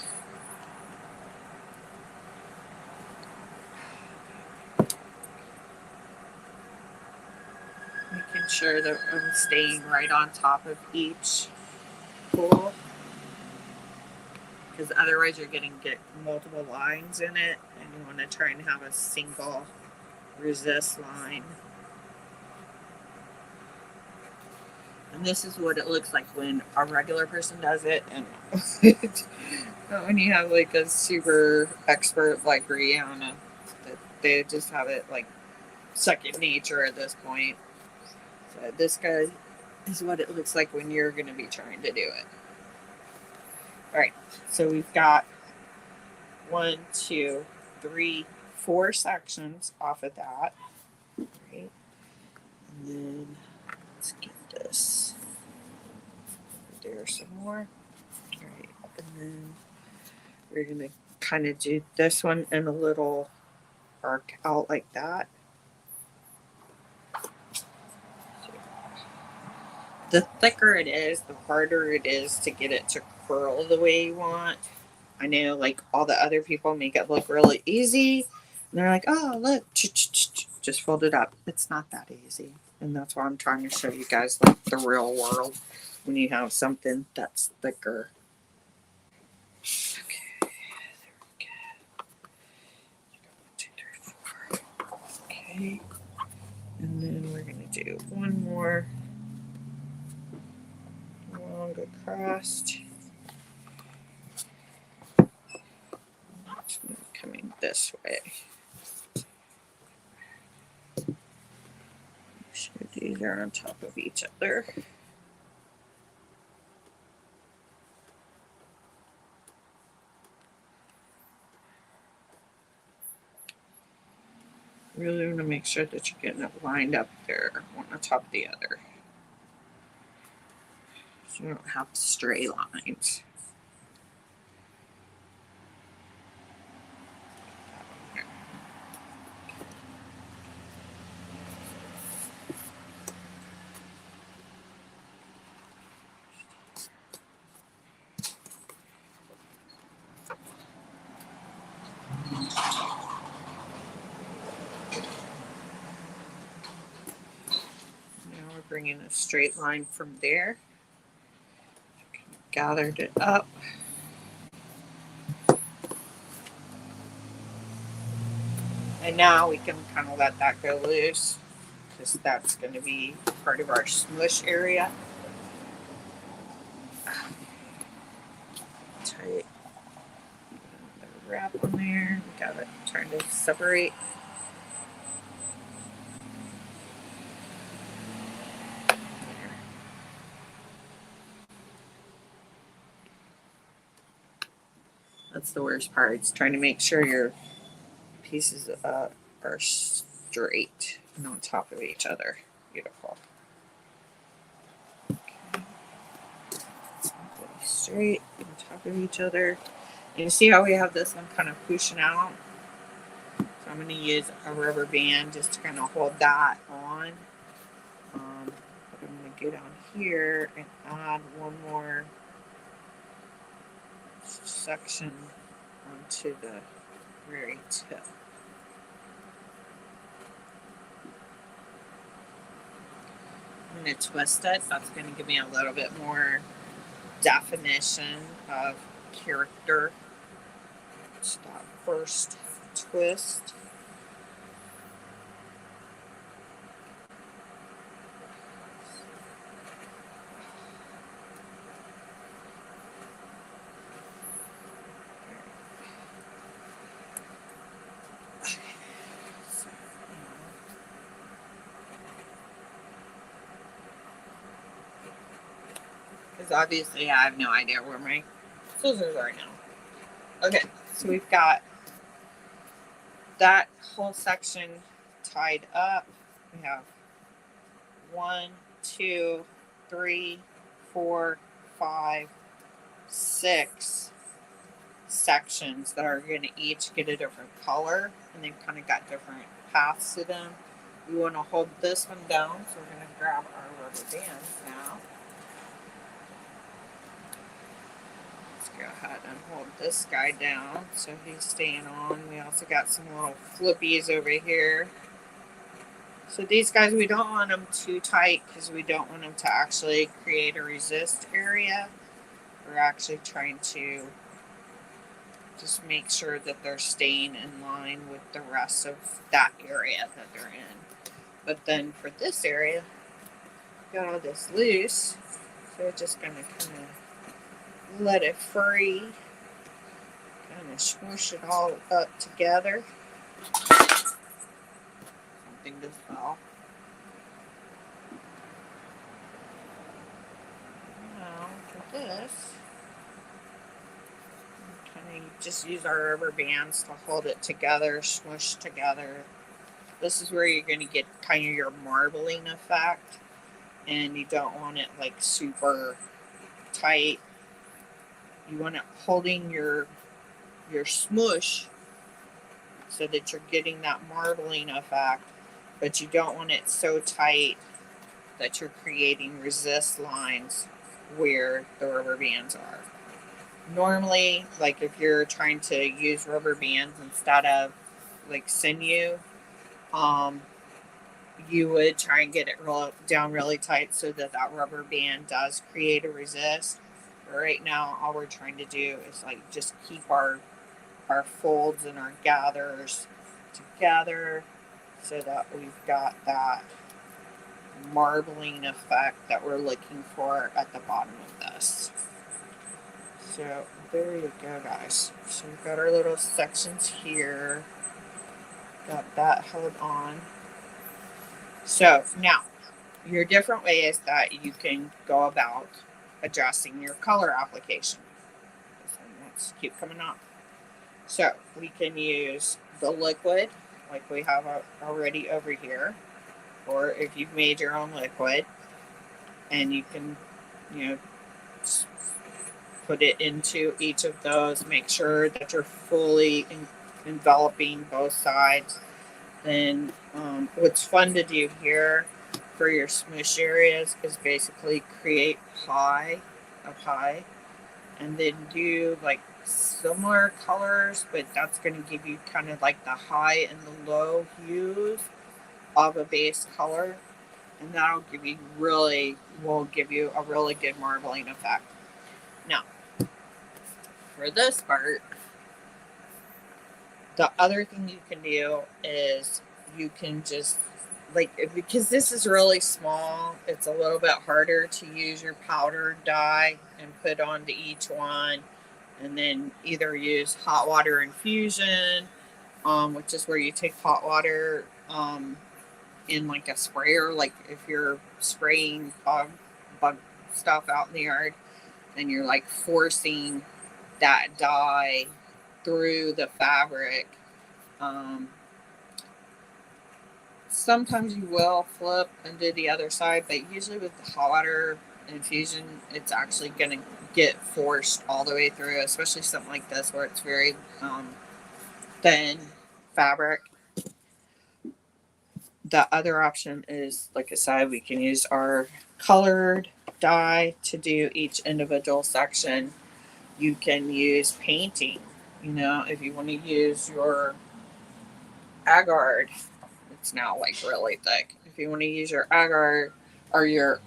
Making sure that I'm staying right on top of each pool, because otherwise you're going to get multiple lines in it, and you want to try and have a single resist line. And this is what it looks like when a regular person does it, and not when you have like a super expert like Rihanna. That they just have it like second nature at this point. So this guy is what it looks like when you're going to be trying to do it. All right, so we've got 1, 2, 3, 4 sections off of that. Right, and then let's get this. There's some more. All right, and then we're going to kind of do this one in a little arc out like that. The thicker it is, the harder it is to get it to curl the way you want. I know, like, all the other people make it look really easy. And they're like, oh, look, just fold it up. It's not that easy. And that's why I'm trying to show you guys, like, the real world when you have something that's thicker. Okay, there we go. 1, 2, 3, 4. Okay. And then we're going to do one more long across. Coming this way. So these are on top of each other. Really want to make sure that you're getting it lined up there, one on top of the other. So you don't have stray lines. Now we're bringing a straight line from there. Gathered it up. And now we can kind of let that go loose because that's going to be part of our smush area. Tight. The wrap on there. We got it trying to separate. That's the worst part. It's trying to make sure your pieces are straight and on top of each other. Beautiful. Okay. Straight on top of each other. And you see how we have this one kind of pushing out? So I'm going to use a rubber band just to kind of hold that on. But I'm going to go down here and add one more section onto the very tip. I'm going to twist it. That's going to give me a little bit more definition of character. It's that first twist. Because obviously I have no idea where my scissors are now. Okay, so we've got that whole section tied up. We have 1, 2, 3, 4, 5, 6 sections that are going to each get a different color, and they've kind of got different paths to them. We want to hold this one down, so we're going to grab our rubber bands now. Let's go ahead and hold this guy down so he's staying on. We also got some little flippies over here. So these guys, we don't want them too tight because we don't want them to actually create a resist area. We're actually trying to just make sure that they're staying in line with the rest of that area that they're in. But then for this area, got all this loose. So we're just going to kind of let it free. Kind of smush it all up together. Something just fell. Now, for this, kind of just use our rubber bands to hold it together, smush together. This is where you're going to get kind of your marbling effect, and you don't want it like super tight. You want it holding your smush so that you're getting that marbling effect, but you don't want it so tight that you're creating resist lines where the rubber bands are. Normally, like if you're trying to use rubber bands instead of like sinew, you would try and get it down really tight so that that rubber band does create a resist. But right now, all we're trying to do is like just keep our folds and our gathers together so that we've got that marbling effect that we're looking for at the bottom of this. So there you go, guys. So we've got our little sections here. Got that held on. So now, your different ways that you can go about adjusting your color application. Let's keep coming up. So we can use the liquid, like we have already over here, or if you've made your own liquid, and you can, put it into each of those. Make sure that you're fully enveloping both sides. Then what's fun to do here for your smush areas is basically create a pie, and then do like similar colors, but that's going to give you kind of like the high and the low hues of a base color, and that'll give you a really good marbling effect. Now, for this part, the other thing you can do is you can just because this is really small, it's a little bit harder to use your powdered dye and put onto each one, and then either use hot water infusion, which is where you take hot water in like a sprayer, like if you're spraying bug stuff out in the yard, and you're like forcing that dye through the fabric. Sometimes you will flip and do the other side, but usually with the hot water infusion, it's actually going to get forced all the way through, especially something like this where it's very thin fabric. The other option is, like I said, we can use our colored dye to do each individual section. You can use painting. If you want to use your agar, it's now like really thick. If you want to use your agar or your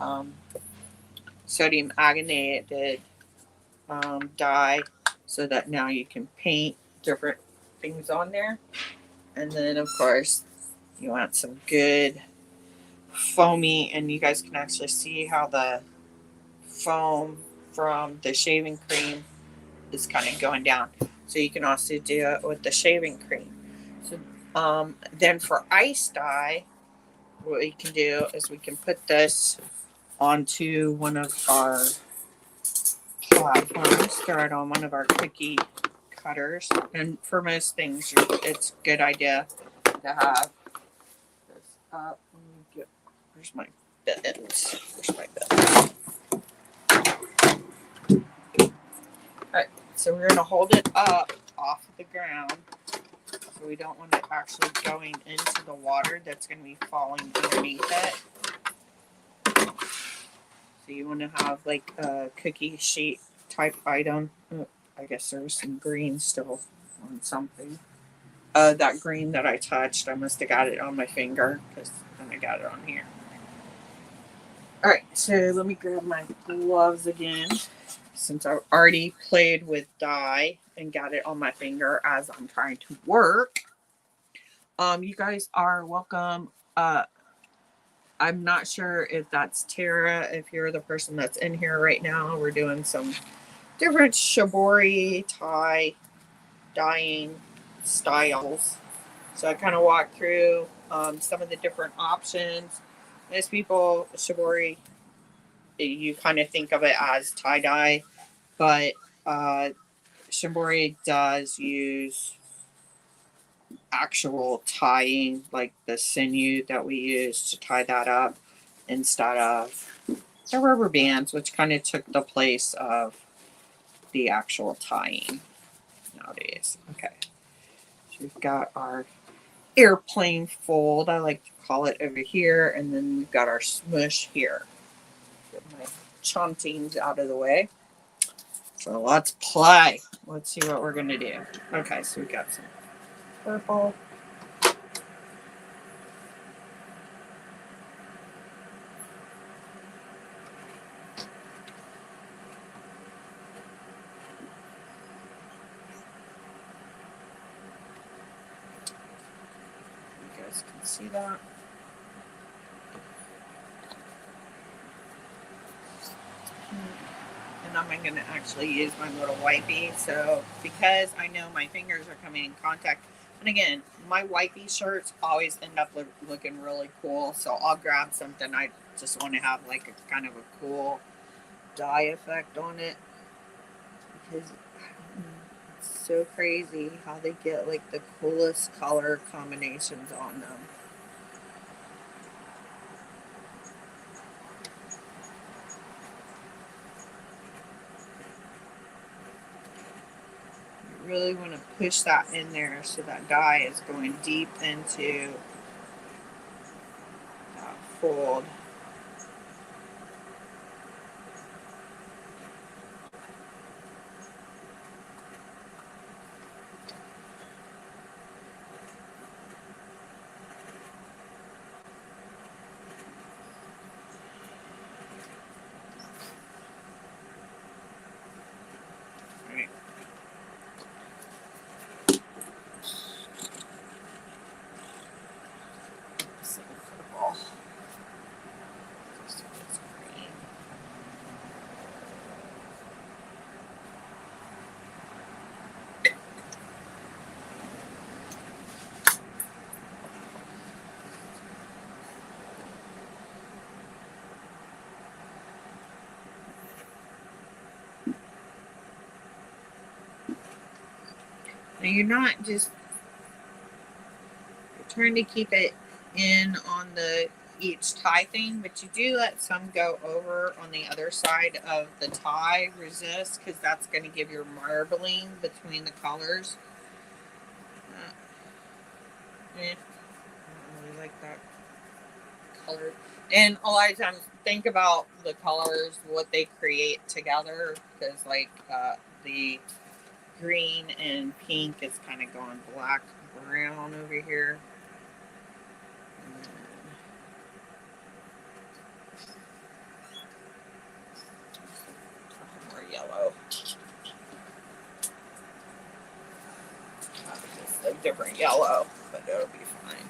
sodium aggravated dye, so that now you can paint different things on there. And then, of course, you want some good foamy, and you guys can actually see how the foam from the shaving cream is kind of going down. So you can also do it with the shaving cream. So then for ice dye, what we can do is we can put this onto one of our platforms, start on one of our cookie cutters. And for most things, it's a good idea to have this up. Where's my bits? Where's my bits? Alright, so we're going to hold it up off of the ground. So we don't want it actually going into the water that's going to be falling underneath it. So you want to have like a cookie sheet type item. Oh, I guess there's some green still on something. That green that I touched, I must have got it on my finger because then I got it on here. Alright, so let me grab my gloves again, since I've already played with dye and got it on my finger as I'm trying to work. You guys are welcome. I I'm not sure if that's Tara, if you're the person that's in here right now. We're doing some different shibori tie dyeing styles. So I kind of walked through some of the different options. Most people, shibori, you kind of think of it as tie dye, but shibori does use actual tying, like the sinew that we use to tie that up instead of the rubber bands, which kind of took the place of the actual tying nowadays. Okay, so we've got our airplane fold, I like to call it, over here, and then we've got our smush here. Get my chauntings out of the way. So let's play. Let's see what we're gonna do. Okay, so we got some purple. You guys can see that. And I'm going to actually use my little wipey. So because I know my fingers are coming in contact, and again, my wipey shirts always end up looking really cool. So I'll grab something. I just want to have like a kind of a cool dye effect on it, because it's so crazy how they get like the coolest color combinations on them. Really want to push that in there so that dye is going deep into that fold. Right. Now you're not just trying to keep it in on the each tie thing, but you do let some go over on the other side of the tie resist, because that's going to give your marbling between the colors. I don't really like that color. And a lot of times, think about the colors, what they create together, because like the green and pink is kind of going black brown over here. More yellow. Just a different yellow, but it'll be fine.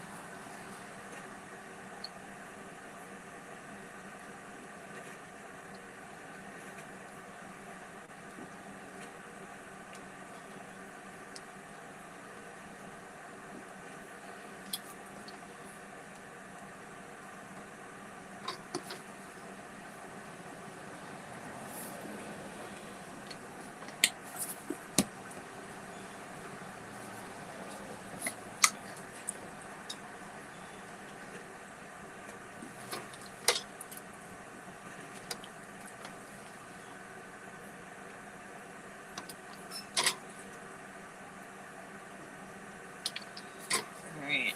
Alright,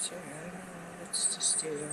so let's just do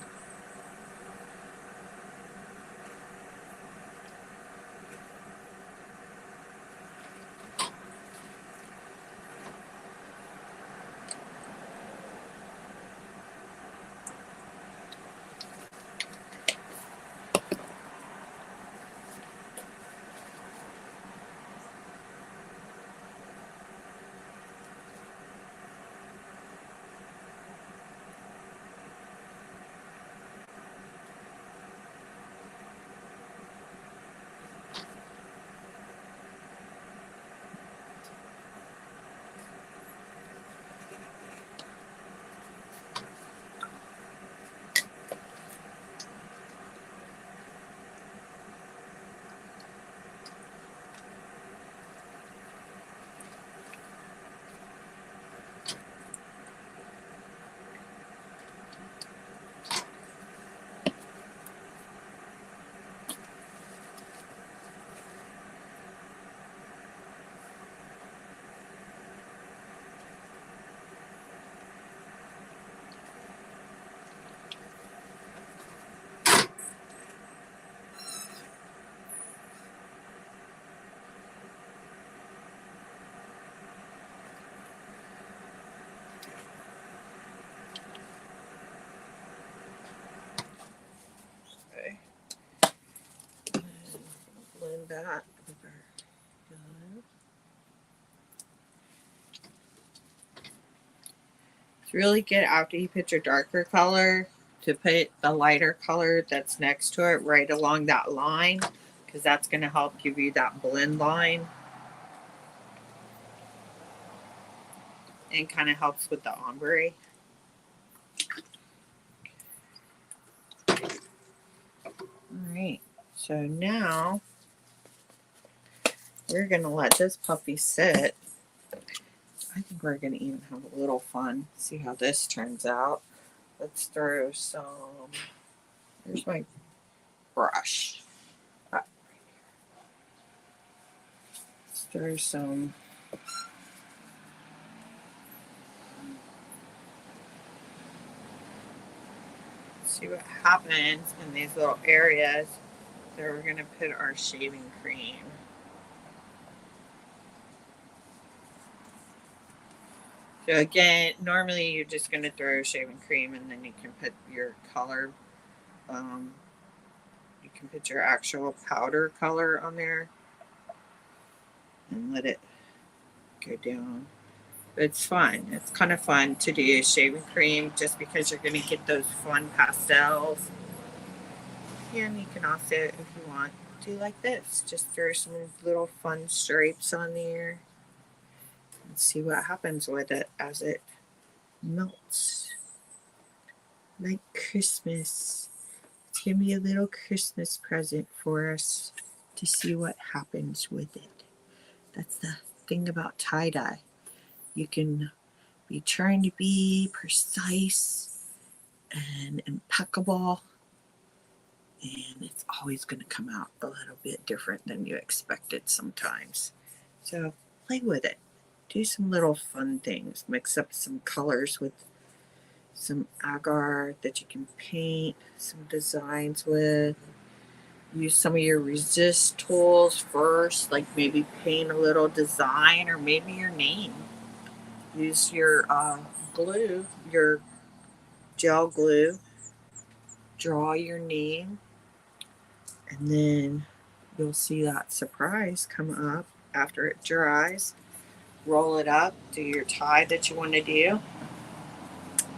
that over. Good. It's really good after you put your darker color to put the lighter color that's next to it right along that line, because that's going to help give you that blend line and kind of helps with the ombre. All right, so now we're going to let this puppy sit. I think we're going to even have a little fun, see how this turns out. Let's throw some, here's my brush. Let's throw some see what happens in these little areas. So we're going to put our shaving cream. So again, normally you're just going to throw shaving cream and then you can put your color. You can put your actual powder color on there and let it go down. But it's fun. It's kind of fun to do shaving cream just because you're going to get those fun pastels. And you can also, if you want, do like this. Just throw some little fun stripes on there. And see what happens with it as it melts. Like Christmas. It's going to be a little Christmas present for us to see what happens with it. That's the thing about tie-dye. You can be trying to be precise and impeccable, and it's always going to come out a little bit different than you expected sometimes. So play with it. Do some little fun things. Mix up some colors with some agar that you can paint some designs with. Use some of your resist tools first, like maybe paint a little design or maybe your name. Use your glue, your gel glue. Draw your name, and then you'll see that surprise come up after it dries. Roll it up, do your tie that you want to do,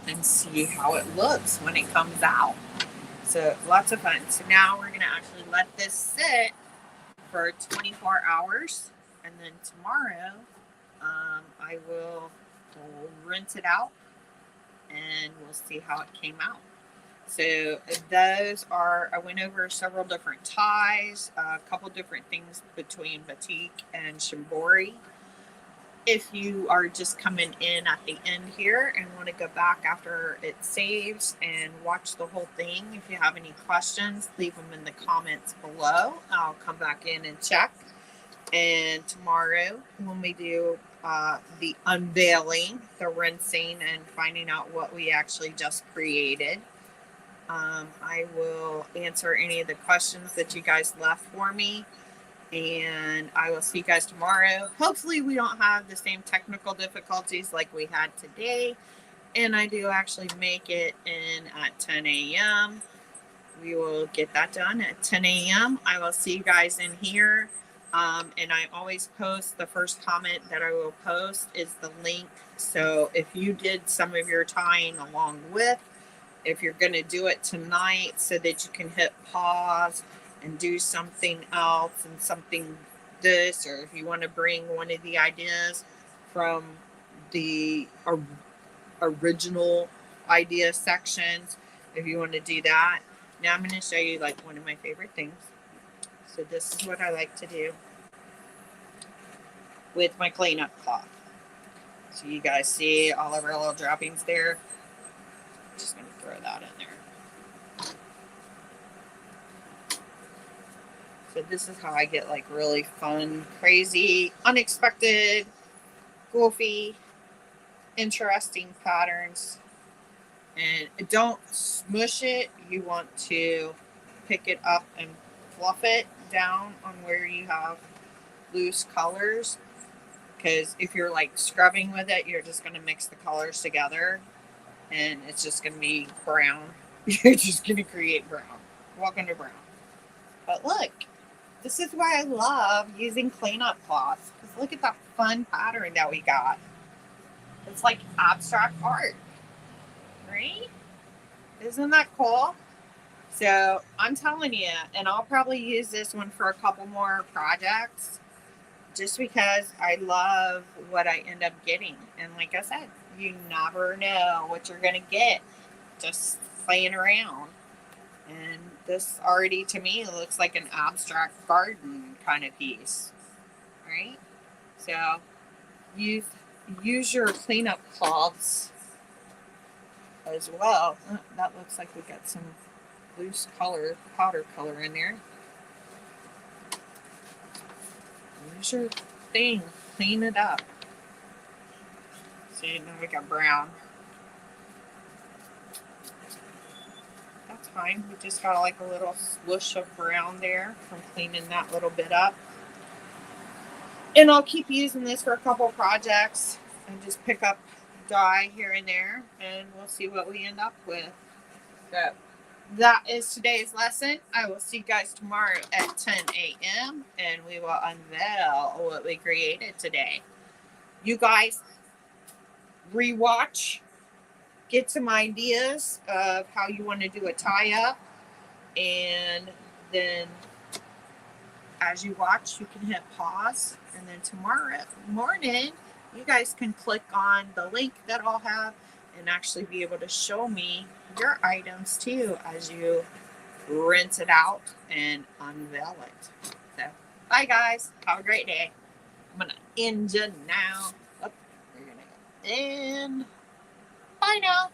and see how it looks when it comes out. So lots of fun. So now we're going to actually let this sit for 24 hours, and then tomorrow I will rinse it out and we'll see how it came out. So those are, I went over several different ties, a couple different things between batik and shibori. If you are just coming in at the end here and want to go back after it saves and watch the whole thing, if you have any questions, leave them in the comments below. I'll come back in and check. And tomorrow when we do the unveiling, the rinsing, and finding out what we actually just created, I will answer any of the questions that you guys left for me, and I will see you guys tomorrow. Hopefully we don't have the same technical difficulties like we had today, and I do actually make it in at 10 a.m. We will get that done at 10 a.m. I will see you guys in here, and I always post, the first comment that I will post is the link. So if you did some of your tying along with, if you're going to do it tonight so that you can hit pause and do something else and something this, or if you want to bring one of the ideas from the original idea sections, if you want to do that. Now I'm going to show you like one of my favorite things. So this is what I like to do with my cleanup cloth. So you guys see all of our little droppings there. Just going to throw that in there. So this is how I get like really fun, crazy, unexpected, goofy, interesting patterns. And don't smush it. You want to pick it up and fluff it down on where you have loose colors. Because if you're like scrubbing with it, you're just going to mix the colors together. And it's just going to be brown. You're just going to create brown. Welcome to brown. But look, This is why I love using cleanup cloths. Because look at that fun pattern that we got. It's like abstract art, right? Isn't that cool? So I'm telling you, and I'll probably use this one for a couple more projects just because I love what I end up getting. And like I said, you never know what you're going to get just playing around. And this already to me looks like an abstract garden kind of piece, right? So use your cleanup cloths as well. Oh, that looks like we got some loose color, powder color in there. Use your thing, clean it up. See, now we got brown. That's fine. We just got like a little swoosh of brown there from cleaning that little bit up. And I'll keep using this for a couple projects and just pick up dye here and there, and we'll see what we end up with. So that is today's lesson. I will see you guys tomorrow at 10 a.m. and we will unveil what we created today. You guys rewatch, get some ideas of how you want to do a tie-up, and then as you watch, you can hit pause, and then tomorrow morning, you guys can click on the link that I'll have and actually be able to show me your items too as you rinse it out and unveil it. So, bye guys. Have a great day. I'm going to end it now. Oh, we're going to end. Bye now.